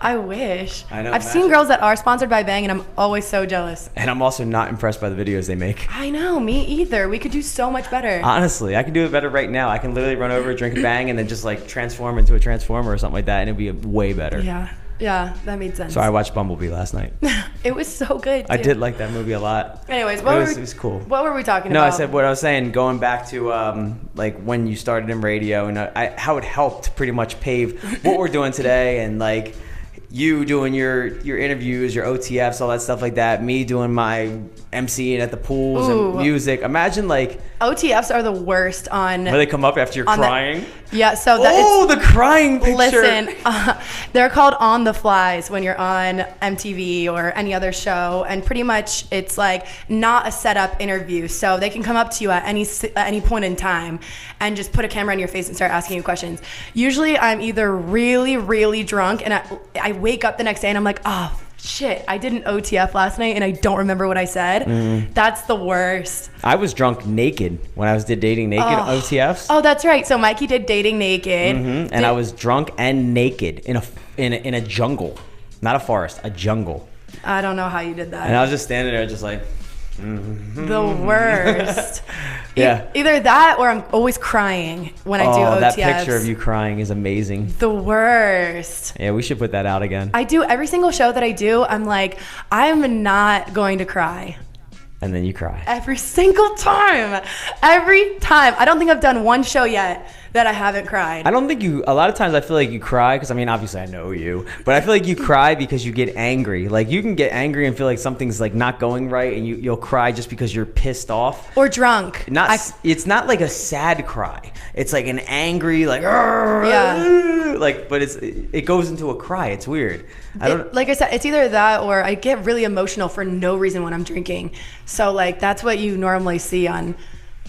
Speaker 2: I wish.
Speaker 3: I know.
Speaker 2: I've seen girls that are sponsored by Bang, and I'm always so jealous.
Speaker 3: And I'm also not impressed by the videos they make.
Speaker 2: I know, me either. We could do so much better.
Speaker 3: Honestly, I can do it better right now. I can literally run over, drink a Bang, and then just like transform into a transformer or something like that, and it'd be way better.
Speaker 2: Yeah, that made sense.
Speaker 3: So I watched Bumblebee last night.
Speaker 2: It was so good, too.
Speaker 3: I did like that movie a lot.
Speaker 2: Anyways,
Speaker 3: it was cool.
Speaker 2: What were we talking
Speaker 3: No,
Speaker 2: about?
Speaker 3: I said what I was saying, going back to like when you started in radio and how it helped pretty much pave what we're doing today, and like you doing your interviews, your OTFs, all that stuff like that. Me doing my MCing at the pools and music. Imagine like
Speaker 2: OTFs are the worst on.
Speaker 3: Where they come up after you're crying.
Speaker 2: Yeah, so that
Speaker 3: the crying picture.
Speaker 2: Listen, they're called on the flies when you're on MTV or any other show, and pretty much it's like not a setup interview. So they can come up to you at any point in time and just put a camera in your face and start asking you questions. Usually I'm either really, really drunk and I wake up the next day and I'm like, oh shit, I did an OTF last night and I don't remember what I said. That's the worst.
Speaker 3: I was drunk naked when I did Dating Naked OTFs.
Speaker 2: Oh, that's right. So Mikey did Dating Naked.
Speaker 3: And I was drunk and naked in a jungle. Not a forest, a jungle.
Speaker 2: I don't know how you did that.
Speaker 3: And I was just standing there just like...
Speaker 2: The worst.
Speaker 3: Yeah.
Speaker 2: Either that or I'm always crying when I do OTFs.
Speaker 3: That picture of you crying is amazing.
Speaker 2: The worst.
Speaker 3: Yeah, we should put that out again.
Speaker 2: I do every single show that I do. I'm like, I'm not going to cry.
Speaker 3: And then you cry.
Speaker 2: Every single time. Every time. I don't think I've done one show yet that I haven't cried.
Speaker 3: I don't think a lot of times I feel like you cry because, I mean, obviously I know you, but I feel like you cry because you get angry. Like you can get angry and feel like something's like not going right, and you'll cry just because you're pissed off.
Speaker 2: Or drunk.
Speaker 3: It's not like a sad cry. It's like an angry, like, like, but it goes into a cry. It's weird.
Speaker 2: Like I said, it's either that or I get really emotional for no reason when I'm drinking. So like that's what you normally see on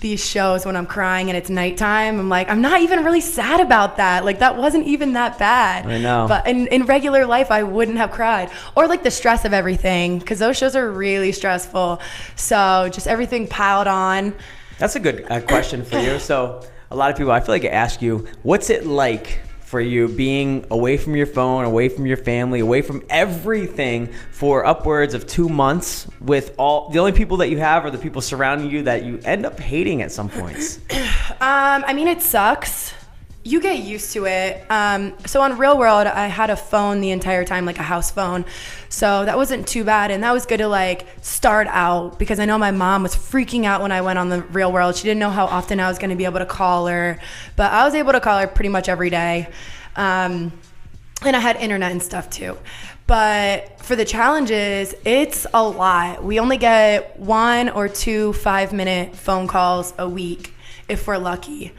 Speaker 2: these shows when I'm crying and it's nighttime. I'm like, I'm not even really sad about that. Like that wasn't even that bad.
Speaker 3: I know.
Speaker 2: But in regular life, I wouldn't have cried. Or like the stress of everything, because those shows are really stressful. So just everything piled on.
Speaker 3: That's a good question for you. So a lot of people, I feel like I ask you, what's it like for you being away from your phone, away from your family, away from everything for upwards of 2 months with the only people that you have are the people surrounding you that you end up hating at some points?
Speaker 2: I mean, it sucks. You get used to it. So on Real World, I had a phone the entire time, like a house phone. So that wasn't too bad. And that was good to like start out, because I know my mom was freaking out when I went on the Real World. She didn't know how often I was going to be able to call her, but I was able to call her pretty much every day. And I had internet and stuff too. But for the challenges, it's a lot. We only get 1 or 2 5-minute phone calls a week if we're lucky.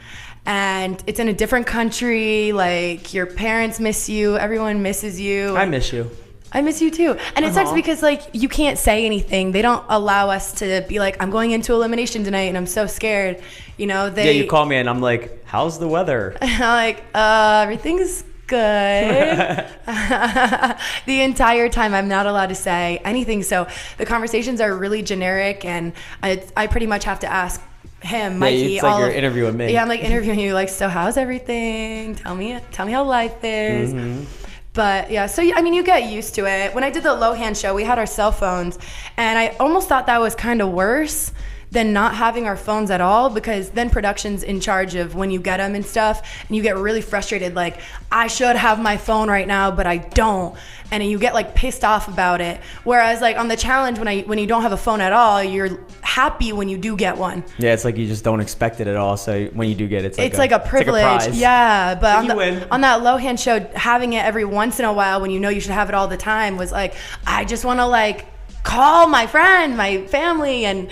Speaker 2: And it's in a different country. Like your parents miss you. Everyone misses you.
Speaker 3: I miss you.
Speaker 2: I miss you too. And it sucks because like you can't say anything. They don't allow us to be like, I'm going into elimination tonight and I'm so scared. You know,
Speaker 3: you call me and I'm like, how's the weather?
Speaker 2: I'm like, everything's good. The entire time I'm not allowed to say anything. So the conversations are really generic, and I pretty much have to ask him, Mikey.
Speaker 3: It's like you're interviewing me.
Speaker 2: Yeah, I'm like interviewing you. Like, so how's everything? Tell me how life is. But yeah, so I mean, you get used to it. When I did the Lohan show, we had our cell phones, and I almost thought that was kind of worse than not having our phones at all, because then production's in charge of when you get them and stuff, and you get really frustrated, like, I should have my phone right now, but I don't, and you get like pissed off about it. Whereas like on the challenge, when you don't have a phone at all, you're happy when you do get one.
Speaker 3: Yeah, it's like you just don't expect it at all, so when you do get it, it's like a
Speaker 2: privilege.
Speaker 3: It's like a prize.
Speaker 2: Yeah, but
Speaker 3: like
Speaker 2: on that Lohan show, having it every once in a while when you know you should have it all the time was like, I just want to like call my friend, my family, and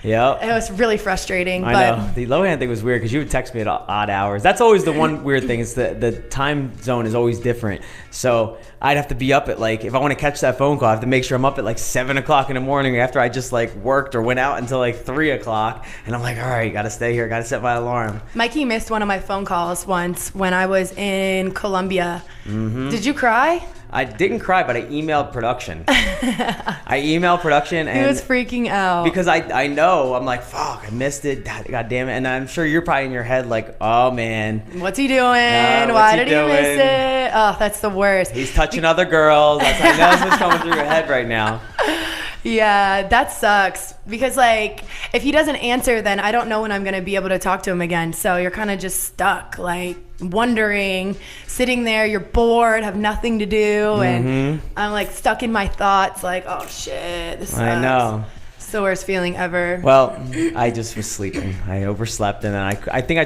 Speaker 3: Yep.
Speaker 2: It was really frustrating.
Speaker 3: I know. The Lohan thing was weird because you would text me at odd hours. That's always the one weird thing is the time zone is always different. So I'd have to be up at like, if I want to catch that phone call, I have to make sure I'm up at like 7 o'clock in the morning after I just like worked or went out until like 3 o'clock. And I'm like, all right, got to stay here. Got to set my alarm.
Speaker 2: Mikey missed one of my phone calls once when I was in Colombia. Mm-hmm. Did you cry?
Speaker 3: I didn't cry, but I emailed production. And
Speaker 2: he was freaking out.
Speaker 3: Because I know, I'm like, fuck, I missed it. God damn it. And I'm sure you're probably in your head like, oh, man.
Speaker 2: What's he doing? Why did he miss it? Oh, that's the worst.
Speaker 3: He's touching other girls. That's what's coming through your head right now.
Speaker 2: Yeah, that sucks. Because, like, if he doesn't answer, then I don't know when I'm going to be able to talk to him again. So you're kind of just stuck, like, wondering, sitting there, you're bored, have nothing to do. And I'm, like, stuck in my thoughts, like, oh, shit, this sucks.
Speaker 3: I know.
Speaker 2: It's the worst feeling ever.
Speaker 3: Well, I just was sleeping. I overslept, and then I think I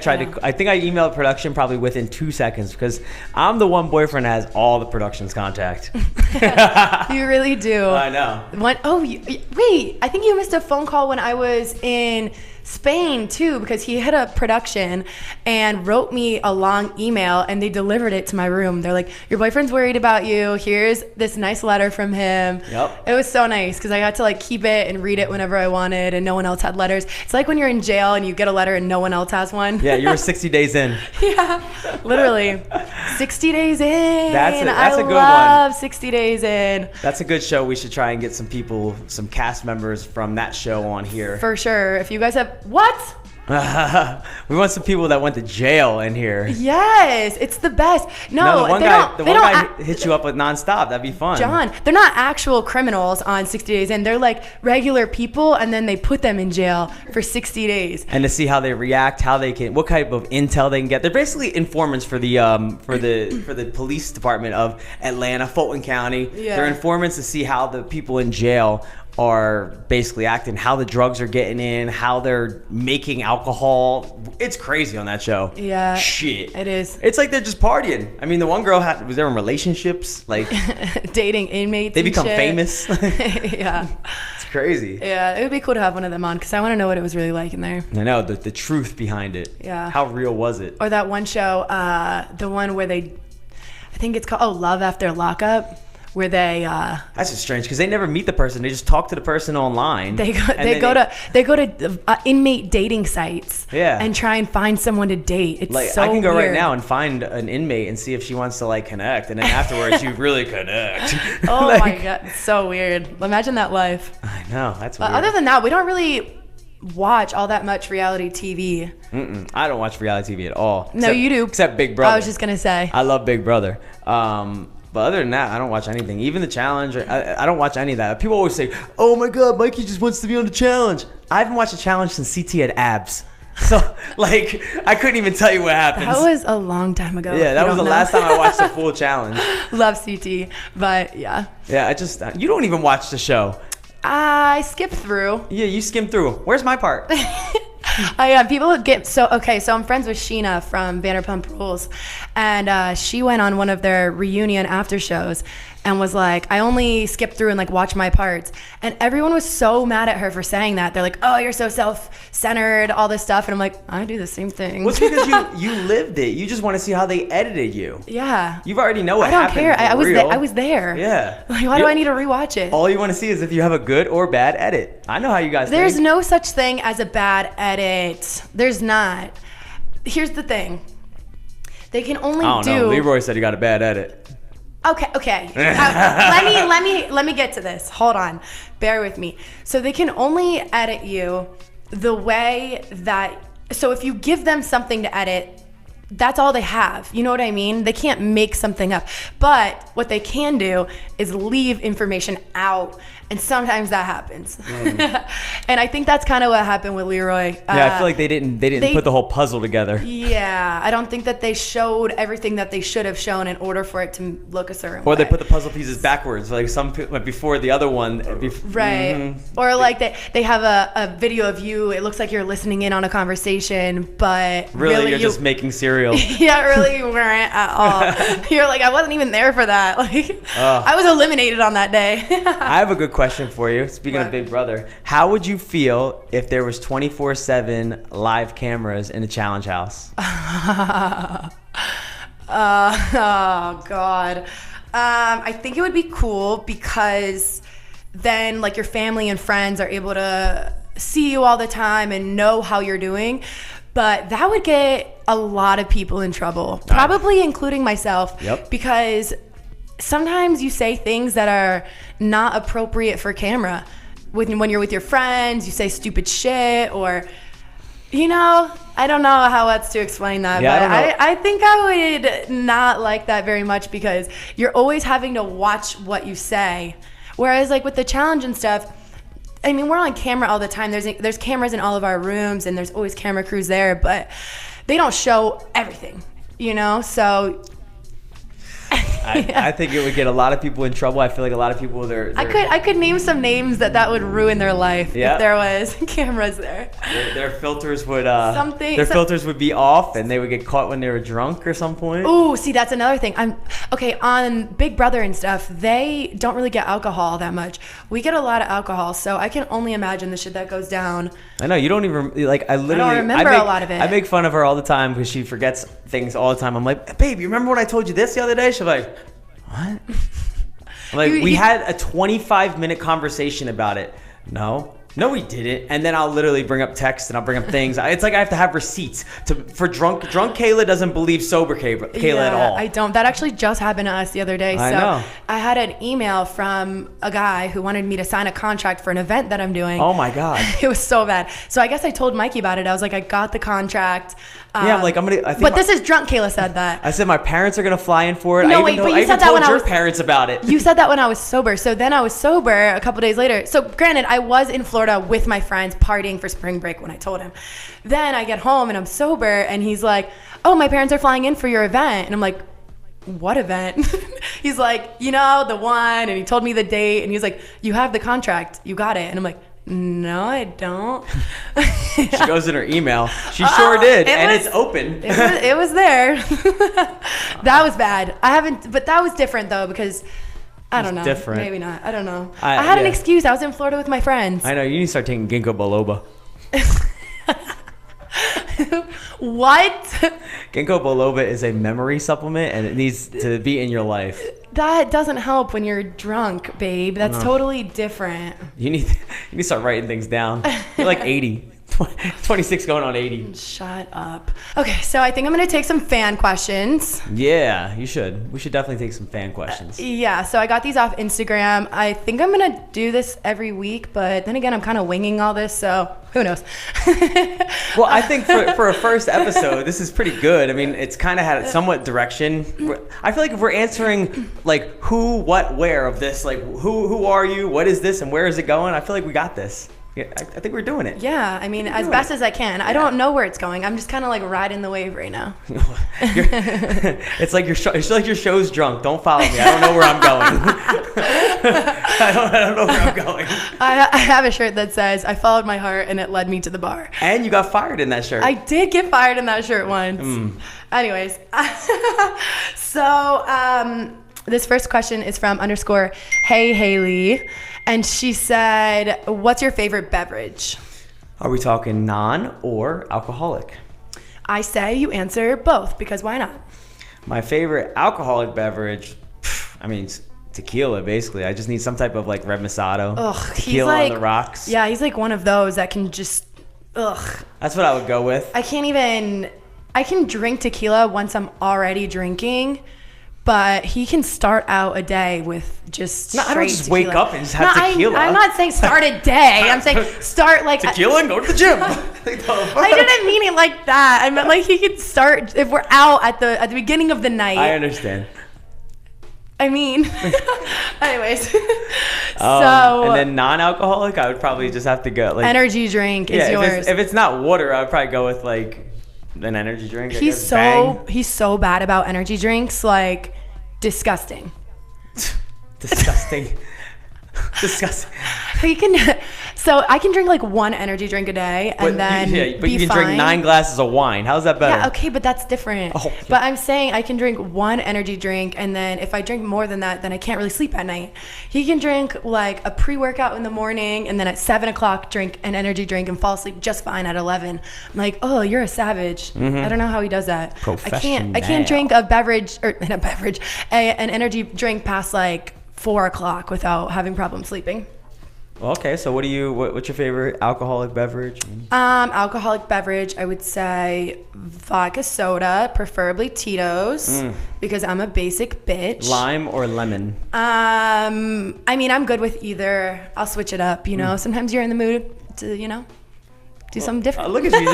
Speaker 3: emailed production probably within 2 seconds because I'm the one boyfriend that has all the production's contact.
Speaker 2: You really do.
Speaker 3: I know.
Speaker 2: Wait, I think you missed a phone call when I was in Spain too, because he hit up production and wrote me a long email and they delivered it to my room. They're like, your boyfriend's worried about you. Here's this nice letter from him.
Speaker 3: Yep.
Speaker 2: It was so nice because I got to like keep it and read it whenever I wanted and no one else had letters. It's like when you're in jail and you get a letter and no one else has one.
Speaker 3: Yeah, you were 60 days in.
Speaker 2: Yeah, literally. 60 days in.
Speaker 3: That's a good one.
Speaker 2: I love 60 days in.
Speaker 3: That's a good show. We should try and get some cast members from that show on here.
Speaker 2: For sure. If you guys have... What?
Speaker 3: We want some people that went to jail in here.
Speaker 2: Yes, it's the best.
Speaker 3: No, the one guy hit you up with nonstop. That'd be fun.
Speaker 2: John, they're not actual criminals on 60 Days In. They're like regular people, and then they put them in jail for 60 days.
Speaker 3: And to see how they react, what type of intel they can get. They're basically informants for the police department of Atlanta, Fulton County.
Speaker 2: Yeah.
Speaker 3: They're informants to see how the people in jail are basically acting, how the drugs are getting in, how they're making alcohol. It's crazy on that show.
Speaker 2: Yeah.
Speaker 3: Shit.
Speaker 2: It is.
Speaker 3: It's like they're just partying. I mean, the one girl was there in relationships, like
Speaker 2: dating inmates.
Speaker 3: They become
Speaker 2: shit.
Speaker 3: famous.
Speaker 2: Yeah.
Speaker 3: It's crazy.
Speaker 2: Yeah, it would be cool to have one of them on because I want to know what it was really like in there.
Speaker 3: I know, the truth behind it.
Speaker 2: Yeah.
Speaker 3: How real was it?
Speaker 2: Or that one show, the one where I think it's called Love After Lockup. Where they
Speaker 3: that's just strange because they never meet the person. They just talk to the person online.
Speaker 2: They go to inmate dating sites.
Speaker 3: Yeah.
Speaker 2: And try and find someone to date. It's
Speaker 3: like,
Speaker 2: so
Speaker 3: I can go
Speaker 2: weird.
Speaker 3: right now and find an inmate and see if she wants to like connect, and then afterwards you really connect.
Speaker 2: Oh
Speaker 3: like,
Speaker 2: my god, it's so weird. Imagine that life.
Speaker 3: I know, that's weird.
Speaker 2: Other than that, we don't really watch all that much reality TV.
Speaker 3: I don't watch reality TV at all.
Speaker 2: No, you do.
Speaker 3: Except Big Brother.
Speaker 2: I was just gonna say.
Speaker 3: I love Big Brother. But other than that, I don't watch anything. Even the challenge, I don't watch any of that. People always say, oh my God, Mikey just wants to be on the challenge. I haven't watched a challenge since CT had abs. So, like, I couldn't even tell you what happened.
Speaker 2: That was a long time ago.
Speaker 3: Yeah, that was the last time I watched the full challenge.
Speaker 2: Love CT, but yeah.
Speaker 3: Yeah, you don't even watch the show.
Speaker 2: I skip through.
Speaker 3: Yeah, you skim through. Where's my part?
Speaker 2: People get so I'm friends with Sheena from Vanderpump Rules, and she went on one of their reunion after shows and was like, I only skip through and like watch my parts, and everyone was so mad at her for saying that. They're like, oh, you're so self-centered, all this stuff, and I'm like, I do the same thing.
Speaker 3: Well, it's because you lived it. You just want to see how they edited you.
Speaker 2: Yeah.
Speaker 3: You already know what
Speaker 2: happened. I don't care.
Speaker 3: I
Speaker 2: was there.
Speaker 3: Yeah.
Speaker 2: Like, why do I need to rewatch it?
Speaker 3: All you want to see is if you have a good or bad edit. I know how you guys
Speaker 2: There's
Speaker 3: think.
Speaker 2: no such thing as a bad edit. There's not. Here's the thing. They can only
Speaker 3: I don't know. Leroy said he got a bad edit.
Speaker 2: Okay. Let me get to this. Hold on. Bear with me. So they can only edit you the way that... So if you give them something to edit, that's all they have. You know what I mean? They can't make something up. But what they can do is leave information out. And sometimes that happens. And I think that's kind of what happened with Leroy.
Speaker 3: Yeah, I feel like they didn't put the whole puzzle together.
Speaker 2: Yeah, I don't think that they showed everything that they should have shown in order for it to look a certain way.
Speaker 3: Or they put the puzzle pieces backwards, like before the other one.
Speaker 2: Right. Mm-hmm. Or like they have a video of you, it looks like you're listening in on a conversation, but
Speaker 3: really you're just making cereal.
Speaker 2: Yeah, really you weren't at all. You're like, I wasn't even there for that. Like, I was eliminated on that day.
Speaker 3: I have a good question for you. Speaking of Big Brother, how would you feel if there was 24/7 live cameras in the challenge house?
Speaker 2: Oh God. I think it would be cool because then like your family and friends are able to see you all the time and know how you're doing. But that would get a lot of people in trouble, probably including myself.
Speaker 3: Yep. Because
Speaker 2: sometimes you say things that are not appropriate for camera. When you're with your friends, you say stupid shit or, I don't know how else to explain that.
Speaker 3: Yeah,
Speaker 2: but I think I would not like that very much because you're always having to watch what you say. Whereas like with the challenge and stuff, I mean, we're on camera all the time. There's cameras in all of our rooms and there's always camera crews there, but they don't show everything, So
Speaker 3: I think it would get a lot of people in trouble. I feel like a lot of people
Speaker 2: I could name some names that would ruin their life if there was cameras there.
Speaker 3: Their filters would filters would be off and they would get caught when they were drunk or some point.
Speaker 2: Ooh, see, that's another thing. On Big Brother and stuff, they don't really get alcohol that much. We get a lot of alcohol, so I can only imagine the shit that goes down.
Speaker 3: I know, you don't even I literally
Speaker 2: don't remember a lot of it.
Speaker 3: I make fun of her all the time because she forgets things all the time. I'm like, babe, you remember when I told you this the other day? She's like, what? We had a 25-minute conversation about it. No, we didn't. And then I'll literally bring up text and I'll bring up things. It's like I have to have receipts for drunk Kailah doesn't believe sober Kailah at all.
Speaker 2: I don't. That actually just happened to us the other day.
Speaker 3: I know.
Speaker 2: I had an email from a guy who wanted me to sign a contract for an event that I'm doing.
Speaker 3: Oh my God.
Speaker 2: It was so bad. So I guess I told Mikey about it. I was like, I got the contract.
Speaker 3: I'm like,
Speaker 2: but this is drunk. Kailah said that.
Speaker 3: I said my parents are gonna fly in for it.
Speaker 2: No, but you said that when I was
Speaker 3: parents about it.
Speaker 2: You said that when I was sober. So then I was sober a couple days later. So granted, I was in Florida with my friends partying for spring break when I told him. Then I get home and I'm sober, and he's like, "Oh, my parents are flying in for your event," and I'm like, "What event?" He's like, the one, and he told me the date, and he's like, "You have the contract, you got it," and I'm like, no, I don't.
Speaker 3: She goes in her email. She sure did, it's open.
Speaker 2: It was there. That was bad. But that was different though because I don't know.
Speaker 3: Different.
Speaker 2: Maybe not. I don't know. I had an excuse. I was in Florida with my friends.
Speaker 3: I know. You need to start taking ginkgo biloba.
Speaker 2: What?
Speaker 3: Ginkgo biloba is a memory supplement, and it needs to be in your life.
Speaker 2: That doesn't help when you're drunk, babe. That's totally different.
Speaker 3: You need to start writing things down. You're like 80. 26 going on 80.
Speaker 2: Shut up. Okay, so I think I'm going to take some fan questions.
Speaker 3: Yeah, you should. We should definitely take some fan questions.
Speaker 2: Yeah, so I got these off Instagram. I think I'm going to do this every week, but then again, I'm kind of winging all this, so who knows?
Speaker 3: Well, I think for a first episode, this is pretty good. I mean, it's kind of had somewhat direction. I feel like if we're answering like who, what, where of this, like who are you, what is this, and where is it going, I feel like we got this. Yeah, I think we're doing it.
Speaker 2: Yeah, I mean, as best as I can. I don't know where it's going. I'm just kind of like riding the wave right now.
Speaker 3: It's like your show's drunk. Don't follow me. I don't know where I'm going. I don't know where I'm going.
Speaker 2: I have a shirt that says, "I followed my heart and it led me to the bar."
Speaker 3: And you got fired in that shirt.
Speaker 2: I did get fired in that shirt once. Anyways, so this first question is from _Hey Haley. And she said, "What's your favorite beverage?"
Speaker 3: Are we talking non or alcoholic?
Speaker 2: I say you answer both because why not?
Speaker 3: My favorite alcoholic beverage, I mean, tequila, basically. I just need some type of like red Moscato.
Speaker 2: Ugh,
Speaker 3: tequila on the rocks.
Speaker 2: Yeah, he's like one of those that can just, ugh.
Speaker 3: That's what I would go with.
Speaker 2: I can drink tequila once I'm already drinking. But he can start out a day with just straight
Speaker 3: I don't just
Speaker 2: tequila.
Speaker 3: wake up and just have tequila.
Speaker 2: I'm not saying start a day. I'm saying start like
Speaker 3: tequila and go to the gym.
Speaker 2: I didn't mean it like that. I meant like he could start if we're out at the beginning of the night.
Speaker 3: I understand.
Speaker 2: I mean, anyways.
Speaker 3: And then non-alcoholic, I would probably just have to go like
Speaker 2: energy drink is yours.
Speaker 3: If it's not water, I would probably go with like an energy drink.
Speaker 2: He's so bad about energy drinks, like disgusting.
Speaker 3: Disgusting.
Speaker 2: He can. So So I can drink like one energy drink a day and then
Speaker 3: but you can drink 9 glasses of wine. How's that better?
Speaker 2: Yeah, okay, but that's different.
Speaker 3: Oh.
Speaker 2: But I'm saying I can drink one energy drink, and then if I drink more than that, then I can't really sleep at night. He can drink like a pre-workout in the morning, and then at 7 o'clock drink an energy drink and fall asleep just fine at 11. I'm like, oh, you're a savage. I don't know how he does that. I can't drink a beverage or an energy drink past like 4 o'clock without having problems sleeping.
Speaker 3: Okay, so what's your favorite alcoholic beverage?
Speaker 2: Alcoholic beverage, I would say vodka soda, preferably Tito's, because I'm a basic bitch.
Speaker 3: Lime or lemon?
Speaker 2: I mean, I'm good with either. I'll switch it up, Sometimes you're in the mood to, do something different.
Speaker 3: Look at you.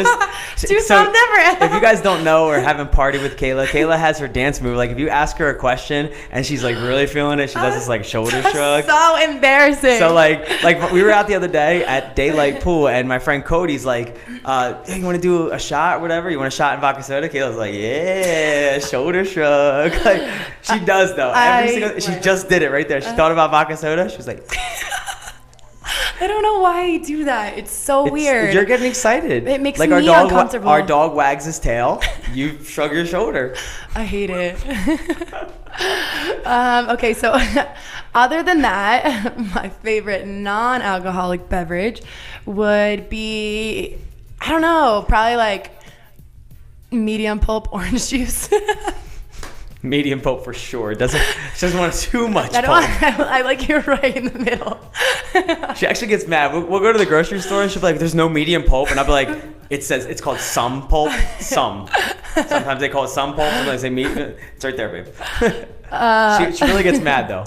Speaker 2: Do something different.
Speaker 3: If you guys don't know or haven't partied with Kailah has her dance move. Like if you ask her a question and she's like really feeling it, she does this like shoulder shrug.
Speaker 2: So embarrassing.
Speaker 3: So like we were out the other day at Daylight Pool and my friend Cody's like, hey, you want to do a shot or whatever? You want a shot in vodka soda? Kailah's like, yeah, shoulder shrug. Like she does though. She just did it right there. She thought about vodka soda. She was like.
Speaker 2: I don't know why I do that. It's so weird.
Speaker 3: You're getting excited.
Speaker 2: It makes me uncomfortable.
Speaker 3: Our dog wags his tail. You shrug your shoulder.
Speaker 2: I hate it. Okay, so other than that, my favorite non-alcoholic beverage would be, I don't know, probably like medium pulp orange juice.
Speaker 3: Medium pulp for sure. She doesn't want too much pulp.
Speaker 2: I like you're right in the middle.
Speaker 3: She actually gets mad. We'll go to the grocery store and she'll be like, there's no medium pulp. And I'll be like, it's called some pulp. Some. Sometimes they call it some pulp. Sometimes they say medium. It's right there, babe. She really gets mad though.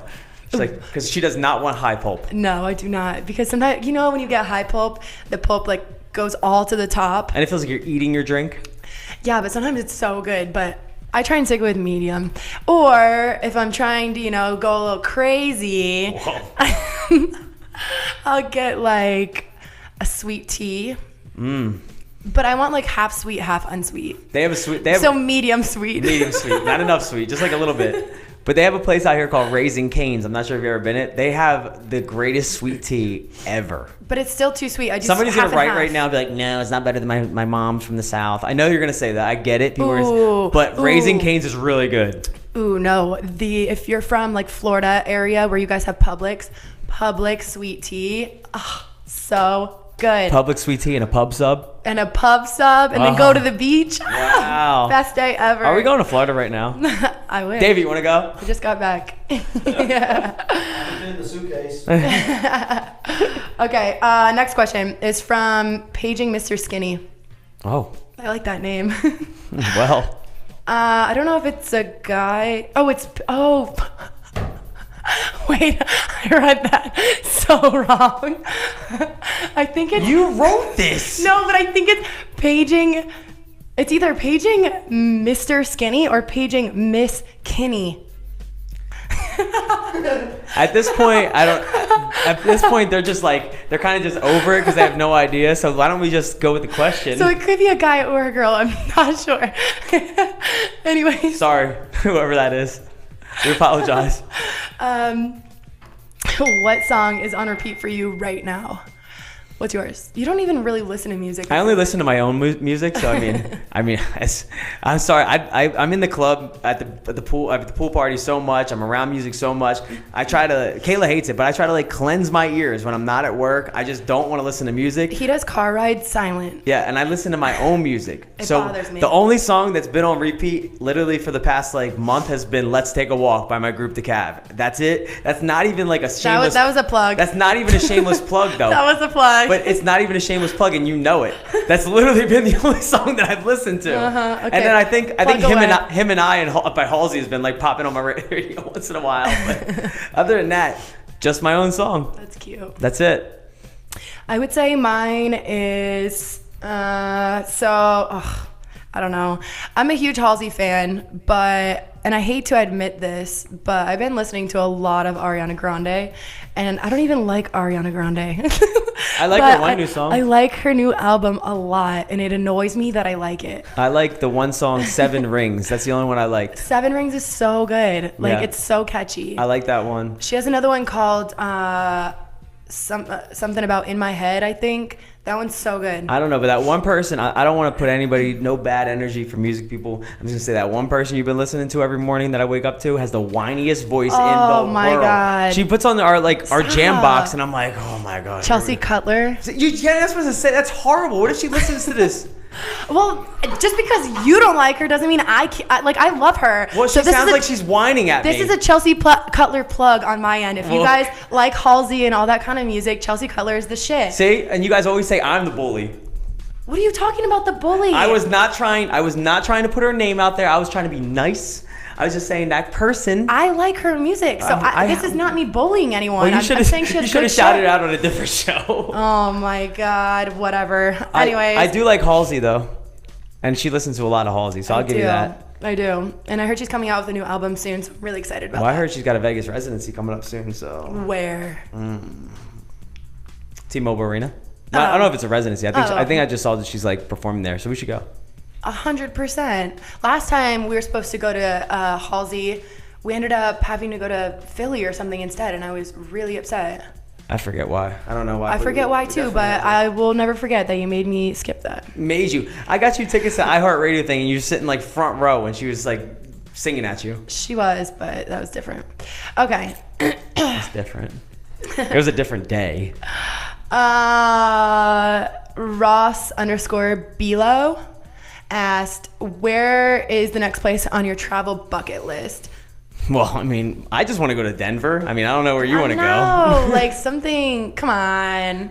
Speaker 3: She's like, because she does not want high pulp.
Speaker 2: No, I do not. Because sometimes, when you get high pulp, the pulp like goes all to the top.
Speaker 3: And it feels like you're eating your drink.
Speaker 2: Yeah, but sometimes it's so good. But I try and stick with medium. Or if I'm trying to, go a little crazy, I'll get like a sweet tea. But I want like half sweet, half unsweet.
Speaker 3: They have a sweet.
Speaker 2: So medium sweet.
Speaker 3: Medium sweet, not enough sweet, just like a little bit. But they have a place out here called Raising Cane's. I'm not sure if you've ever been it. They have the greatest sweet tea ever.
Speaker 2: But it's still too sweet.
Speaker 3: Somebody's gonna write right now and be like, no, it's not better than my mom's from the South. I know you're gonna say that. I get it. But Raising Cane's is really good.
Speaker 2: Ooh, no. If you're from like Florida area where you guys have Publix sweet tea, so good.
Speaker 3: Public sweet tea and a pub sub.
Speaker 2: And then go to the beach.
Speaker 3: Wow.
Speaker 2: Best day ever.
Speaker 3: Are we going to Florida right now?
Speaker 2: I wish.
Speaker 3: Davey, you want to go?
Speaker 2: I just got back. Yeah.
Speaker 5: I'm in the suitcase.
Speaker 2: Okay, next question is from Paging Mr. Skinny.
Speaker 3: Oh.
Speaker 2: I like that name.
Speaker 3: Well.
Speaker 2: I don't know if it's a guy. Wait, I read that so wrong. I think it's...
Speaker 3: You wrote this.
Speaker 2: No, but I think it's paging... It's either paging Mr. Skinny or paging Miss Kinney.
Speaker 3: At this point, they're just like, they're kind of just over it because they have no idea. So why don't we just go with the question?
Speaker 2: So it could be a guy or a girl. I'm not sure. Anyway.
Speaker 3: Sorry, whoever that is. We apologize.
Speaker 2: What song is on repeat for you right now? What's yours? You don't even really listen to music.
Speaker 3: I only listen to my own music, so I'm sorry. I'm in the club at the pool party so much. I'm around music so much. Kailah hates it, but I try to like cleanse my ears when I'm not at work. I just don't want to listen to music.
Speaker 2: He does car rides silent.
Speaker 3: Yeah, and I listen to my own music.
Speaker 2: It bothers me.
Speaker 3: The only song that's been on repeat literally for the past like month has been "Let's Take a Walk" by my group The Cav. That's it. That's not even like a shameless.
Speaker 2: That was a plug.
Speaker 3: That's not even a shameless plug though.
Speaker 2: That was a plug.
Speaker 3: But it's not even a shameless plug, and you know it. That's literally been the only song that I've listened to.
Speaker 2: Okay.
Speaker 3: And then I think him and I by Halsey has been like popping on my radio once in a while. But other than that, just my own song.
Speaker 2: That's cute.
Speaker 3: That's it.
Speaker 2: I would say mine is I don't know. I'm a huge Halsey fan, and I hate to admit this, but I've been listening to a lot of Ariana Grande, and I don't even like Ariana Grande.
Speaker 3: I like her one new song.
Speaker 2: I like her new album a lot, and it annoys me that I like it.
Speaker 3: I like the one song, Seven Rings. That's the only one I liked.
Speaker 2: Seven Rings is so good.
Speaker 3: Yeah.
Speaker 2: It's so catchy.
Speaker 3: I like that one.
Speaker 2: She has another one called something about In My Head, I think. That one's so good.
Speaker 3: I don't know, but that one person, I don't want to put anybody, no bad energy for music people. I'm just going to say that one person you've been listening to every morning that I wake up to has the whiniest voice in the world.
Speaker 2: Oh my God.
Speaker 3: She puts on our jam box and I'm like, oh my God.
Speaker 2: Chelsea Cutler.
Speaker 3: You can't supposed to say that's horrible. What if she listens to this?
Speaker 2: Well, just because you don't like her doesn't mean I love her.
Speaker 3: Well, she sounds like she's whining at me.
Speaker 2: This is a Chelsea Cutler plug on my end. If you guys like Halsey and all that kind of music, Chelsea Cutler is the shit.
Speaker 3: See? And you guys always say I'm the bully.
Speaker 2: What are you talking about, the bully?
Speaker 3: I was not trying to put her name out there. I was trying to be nice. I was just saying that person.
Speaker 2: I like her music, so this is not me bullying anyone.
Speaker 3: Well,
Speaker 2: I'm saying she has
Speaker 3: you should have shouted out on a different show.
Speaker 2: Oh my God, whatever. Anyways.
Speaker 3: I do like Halsey though, and she listens to a lot of Halsey, so I'll give you that.
Speaker 2: I do, and I heard she's coming out with a new album soon, so I'm really excited about that.
Speaker 3: I heard she's got a Vegas residency coming up soon, so.
Speaker 2: Where?
Speaker 3: T-Mobile Arena. I don't know if it's a residency. I think I just saw that she's like performing there, so we should go.
Speaker 2: 100%. Last time we were supposed to go to Halsey, we ended up having to go to Philly or something instead, and I was really upset.
Speaker 3: I forget why. I don't know why.
Speaker 2: I forget why too, but I will never forget that you made me skip that.
Speaker 3: Made you? I got you tickets to iHeartRadio thing, and you were sitting like front row, and she was like singing at you.
Speaker 2: She was, but that was different. Okay.
Speaker 3: It's different. It was a different day.
Speaker 2: Ross_Bilo asked, where is the next place on your travel bucket list?
Speaker 3: Well, I mean, I just want to go to Denver. I mean, I don't know where you want to go.
Speaker 2: No, like something, come on.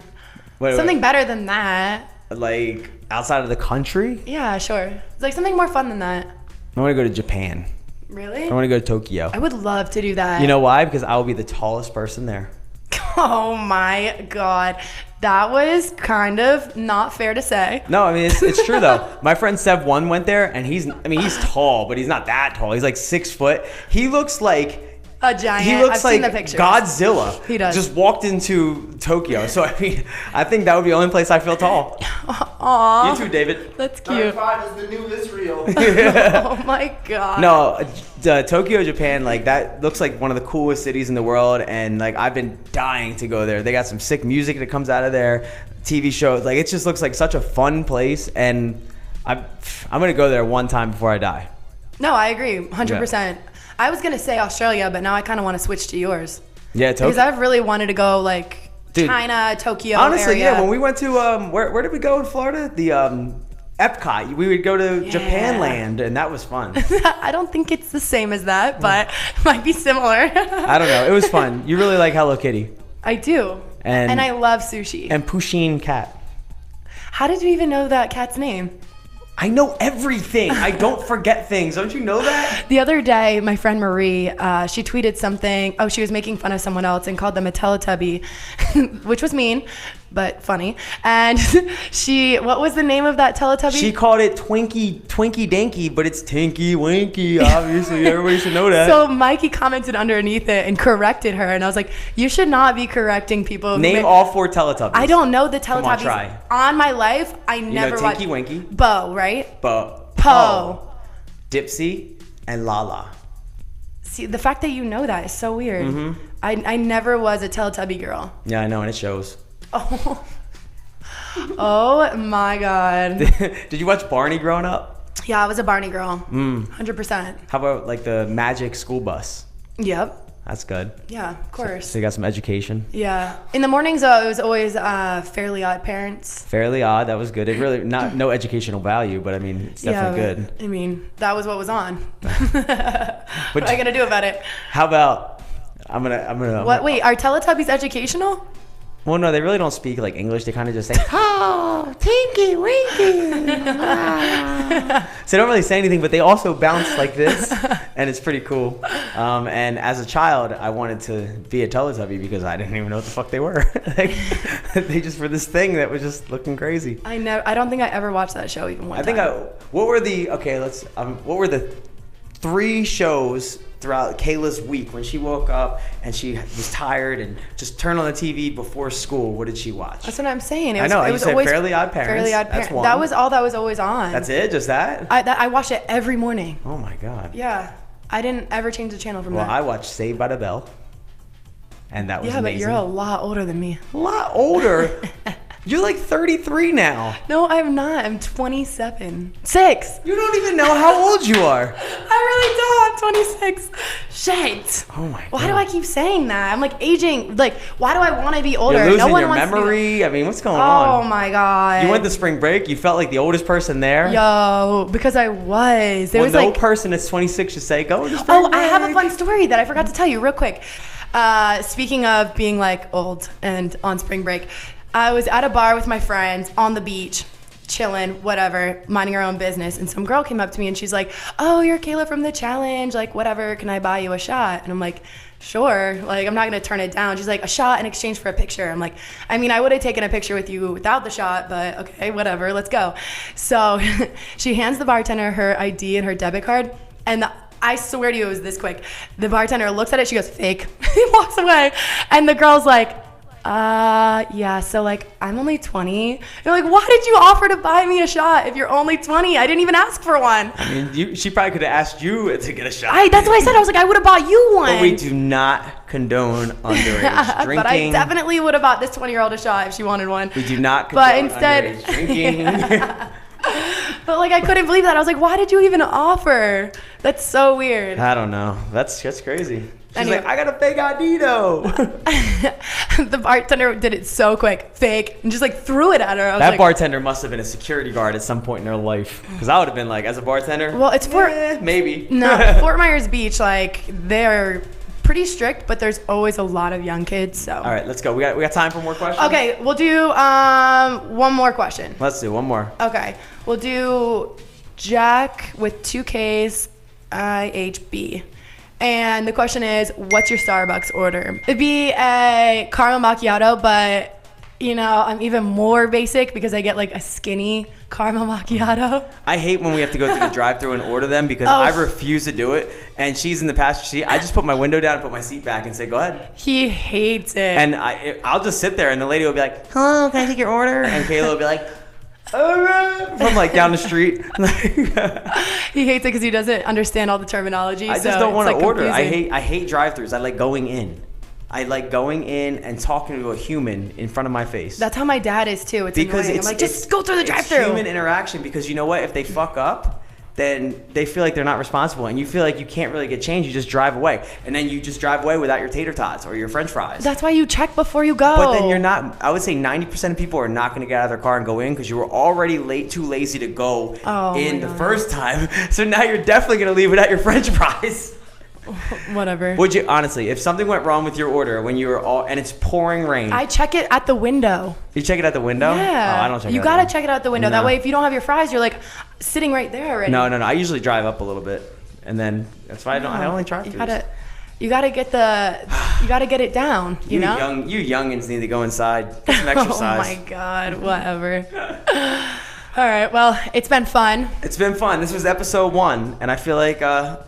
Speaker 2: Something better than that.
Speaker 3: Like outside of the country?
Speaker 2: Yeah, sure. It's like something more fun than that.
Speaker 3: I want to go to Japan.
Speaker 2: Really?
Speaker 3: I want to go to Tokyo.
Speaker 2: I would love to do that.
Speaker 3: You know why? Because I will be the tallest person there.
Speaker 2: Oh my God. That was kind of not fair to say.
Speaker 3: No, I mean, it's true though. My friend Sev1 went there and he's tall, but he's not that tall. He's like 6 foot. He looks like
Speaker 2: a giant.
Speaker 3: He looks
Speaker 2: I've
Speaker 3: like
Speaker 2: seen the pictures.
Speaker 3: Godzilla.
Speaker 2: He does.
Speaker 3: Just walked into Tokyo. So I mean, I think that would be the only place I feel tall.
Speaker 2: Aww.
Speaker 3: You too, David.
Speaker 2: That's cute.
Speaker 5: 95 is the new Israel.
Speaker 2: Oh my God.
Speaker 3: No, Tokyo, Japan, like that looks like one of the coolest cities in the world, and like I've been dying to go there. They got some sick music that comes out of there, TV shows. Like it just looks like such a fun place, and I'm gonna go there one time before I die.
Speaker 2: No, I agree, 100%. Yeah. I was gonna say Australia, but now I kind of want to switch to yours.
Speaker 3: Yeah, Tokyo.
Speaker 2: Because I've really wanted to go like China, Tokyo.
Speaker 3: Honestly,
Speaker 2: area.
Speaker 3: yeah. When we went to where did we go in Florida? The Epcot. We would go to Japan Land, and that was fun.
Speaker 2: I don't think it's the same as that, but might be similar.
Speaker 3: I don't know. It was fun. You really like Hello Kitty.
Speaker 2: I do. And I love sushi.
Speaker 3: And Pusheen cat.
Speaker 2: How did you even know that cat's name?
Speaker 3: I know everything. I don't forget things. Don't you know that?
Speaker 2: The other day, my friend Marie, she tweeted something. Oh, she was making fun of someone else and called them a Teletubby, which was mean, but funny. And what was the name of that Teletubby?
Speaker 3: She called it Twinkie Dinky, but it's Tinky Winky. Obviously, everybody should know that.
Speaker 2: So Mikey commented underneath it and corrected her, and I was like, you should not be correcting people.
Speaker 3: Name all 4 Teletubbies.
Speaker 2: I don't know the Teletubbies.
Speaker 3: Come on, try.
Speaker 2: On my life, I never watched.
Speaker 3: Tinky Winky.
Speaker 2: Bo, right?
Speaker 3: Po. Dipsy and Lala.
Speaker 2: See, the fact that you know that is so weird.
Speaker 3: Mm-hmm.
Speaker 2: I never was a Teletubby girl.
Speaker 3: Yeah, I know, and it shows.
Speaker 2: Oh. Oh my God.
Speaker 3: Did you watch Barney growing up?
Speaker 2: Yeah, I was a Barney girl. 100%.
Speaker 3: How about like the Magic School Bus?
Speaker 2: Yep.
Speaker 3: That's good.
Speaker 2: Yeah, of course.
Speaker 3: So you got some education.
Speaker 2: Yeah. In the mornings, though, it was always Fairly Odd Parents.
Speaker 3: Fairly Odd. That was good. It really no educational value, but I mean, it's definitely good.
Speaker 2: I mean, that was what was on. What am I gonna do about it?
Speaker 3: How about I'm gonna.
Speaker 2: What? Wait, are Teletubbies educational?
Speaker 3: Well, no, they really don't speak like English. They kind of just say, "Oh, Tinky Winky." So they don't really say anything, but they also bounce like this, and it's pretty cool. And as a child, I wanted to be a Teletubby because I didn't even know what the fuck they were. Like, they just were this thing that was just looking crazy.
Speaker 2: I don't think I ever watched that show even one time.
Speaker 3: What were the 3 shows throughout Kailah's week when she woke up and she was tired and just turned on the TV before school? What did she watch?
Speaker 2: That's what I'm saying.
Speaker 3: It was always Fairly Odd Parents.
Speaker 2: Fairly Odd Parents.
Speaker 3: That's one.
Speaker 2: That was all that was always on.
Speaker 3: That's it? Just that?
Speaker 2: I watched it every morning.
Speaker 3: Oh my God.
Speaker 2: Yeah. I didn't ever change the channel from that.
Speaker 3: Well, I watched Saved by the Bell. and that was
Speaker 2: Yeah,
Speaker 3: amazing.
Speaker 2: but you're a lot older than me.
Speaker 3: A lot older. You're like 33 now.
Speaker 2: No, I'm not. I'm 27. 6.
Speaker 3: You don't even know how old you are.
Speaker 2: I really don't. I'm 26. Shit.
Speaker 3: Oh my god.
Speaker 2: Why do I keep saying that? I'm like aging. Like, why do I want to be older?
Speaker 3: You're losing
Speaker 2: no one
Speaker 3: your
Speaker 2: wants to be-
Speaker 3: memory. I mean, what's going
Speaker 2: Oh
Speaker 3: on?
Speaker 2: my god.
Speaker 3: You went to spring break. You felt like the oldest person there.
Speaker 2: Yo, because I was. There
Speaker 3: Well,
Speaker 2: was
Speaker 3: no
Speaker 2: like.
Speaker 3: person that's 26 should say go to spring
Speaker 2: Oh,
Speaker 3: break.
Speaker 2: I have a fun story that I forgot to tell you real quick. Speaking of being like old and on spring break, I was at a bar with my friends on the beach, chilling, whatever, minding our own business. And some girl came up to me and she's like, "Oh, you're Kailah from the challenge. Like, whatever, can I buy you a shot?" And I'm like, "Sure." Like, I'm not going to turn it down. She's like, "A shot in exchange for a picture." I'm like, I mean, I would have taken a picture with you without the shot, but okay, whatever, let's go. So she hands the bartender her ID and her debit card. And I swear to you, it was this quick. The bartender looks at it, she goes, "Fake." He walks away. And the girl's like, yeah, so like, I'm only 20. You're like, why did you offer to buy me a shot if you're only 20? I didn't even ask for one.
Speaker 3: I mean, she probably could have asked you to get a shot.
Speaker 2: That's what I said. I was like, I would have bought you one.
Speaker 3: But we do not condone underage drinking.
Speaker 2: But I definitely would have bought this 20-year-old a shot if she wanted one.
Speaker 3: We do not
Speaker 2: But
Speaker 3: condone
Speaker 2: instead,
Speaker 3: underage drinking.
Speaker 2: But like, I couldn't believe that. I was like, why did you even offer? That's so weird.
Speaker 3: I don't know. That's crazy. She's
Speaker 2: Anyway.
Speaker 3: like, I got a fake ID though.
Speaker 2: The bartender did it so quick, fake, and just like threw it at her. I was
Speaker 3: That
Speaker 2: like,
Speaker 3: bartender must have been a security guard at some point in their life. Because I would have been like, as a bartender,
Speaker 2: well, it's for
Speaker 3: maybe.
Speaker 2: no Fort Myers Beach. Like, they're pretty strict, but there's always a lot of young kids. So
Speaker 3: All right, let's go. We got time for more questions?
Speaker 2: okay, we'll do one more question.
Speaker 3: Let's do one more.
Speaker 2: Okay, we'll do Jack with 2 Ks, IHB. And the question is, what's your Starbucks order? It'd be a caramel macchiato, but you know, I'm even more basic because I get like a skinny caramel macchiato.
Speaker 3: I hate when we have to go through the drive-thru and order them because I refuse to do it. And she's in the passenger seat. I just put my window down and put my seat back and say, "Go ahead."
Speaker 2: He hates it.
Speaker 3: And I'll just sit there and the lady will be like, "Hello, can I take your order?" And Kailah will be like, "All right," from like down the street.
Speaker 2: He hates it because he doesn't understand all the terminology.
Speaker 3: I just
Speaker 2: so
Speaker 3: don't want to
Speaker 2: it's, like,
Speaker 3: order.
Speaker 2: confusing.
Speaker 3: I hate drive-thrus. I like going in. I like going in and talking to a human in front of my face.
Speaker 2: That's how my dad is too. It's
Speaker 3: because
Speaker 2: annoying. I'm like, just go through the drive-thru.
Speaker 3: It's human interaction because you know what? If they fuck up, then they feel like they're not responsible, and you feel like you can't really get change. You just drive away, and then you just drive away without your tater tots or your French fries.
Speaker 2: That's why you check before you go.
Speaker 3: But then you're not. I would say 90% of people are not going to get out of their car and go in because you were already too lazy to go in the first time. So now you're definitely going to leave without your French fries.
Speaker 2: Whatever.
Speaker 3: Would you honestly, if something went wrong with your order when you were and it's pouring rain,
Speaker 2: I check it at the window.
Speaker 3: you check it at the window?
Speaker 2: Yeah.
Speaker 3: Oh, I don't check it.
Speaker 2: You gotta check it out the window.
Speaker 3: No.
Speaker 2: That way, if you don't have your fries, you're like sitting right there already.
Speaker 3: No. I usually drive up a little bit, and then that's why I only drive through.
Speaker 2: You gotta get it down. You know.
Speaker 3: You youngins need to go inside, get some exercise.
Speaker 2: Oh my God. Whatever. All right. Well, it's been fun.
Speaker 3: It's been fun. This was episode 1, and I feel like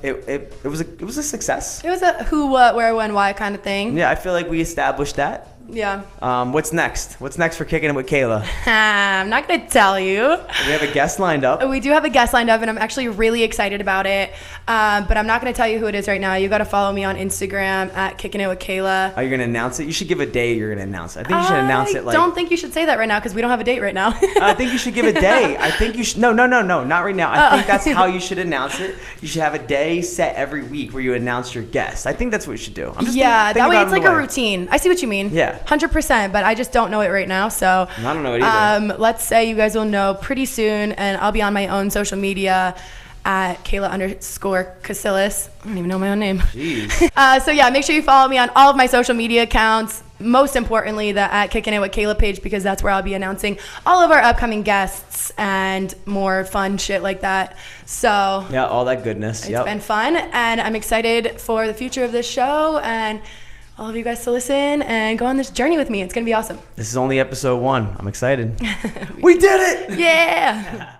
Speaker 3: it was a success.
Speaker 2: It was a who, what, where, when, why kind of thing.
Speaker 3: Yeah, I feel like we established that.
Speaker 2: Yeah.
Speaker 3: What's next? What's next for Kicking It with Kailah?
Speaker 2: I'm not gonna tell you.
Speaker 3: We have a guest lined up.
Speaker 2: We do have a guest lined up, and I'm actually really excited about it. But I'm not gonna tell you who it is right now. You gotta follow me on Instagram at Kickin' It with Kailah.
Speaker 3: Are you gonna announce it? You should give a day you're gonna announce it. I think you should announce it like.
Speaker 2: I don't think you should say that right now because we don't have a date right now.
Speaker 3: I think you should give a day. I think you should. No, not right now. I think that's how you should announce it. You should have a day set every week where you announce your guest. I think that's what you should do.
Speaker 2: Yeah, that way it's like a routine. I see what you mean.
Speaker 3: Yeah.
Speaker 2: 100%, but I just don't know it right now. So
Speaker 3: I don't know it either.
Speaker 2: Let's say you guys will know pretty soon, and I'll be on my own social media at Kailah_Casillas. I don't even know my own name.
Speaker 3: Jeez.
Speaker 2: So yeah, make sure you follow me on all of my social media accounts. Most importantly, the at Kickin' It with Kailah page, because that's where I'll be announcing all of our upcoming guests and more fun shit like that. So
Speaker 3: Yeah, all that goodness.
Speaker 2: it's been fun, and I'm excited for the future of this show and all of you guys to listen and go on this journey with me. It's gonna be awesome.
Speaker 3: This is only episode 1. I'm excited. We did it!
Speaker 2: Yeah.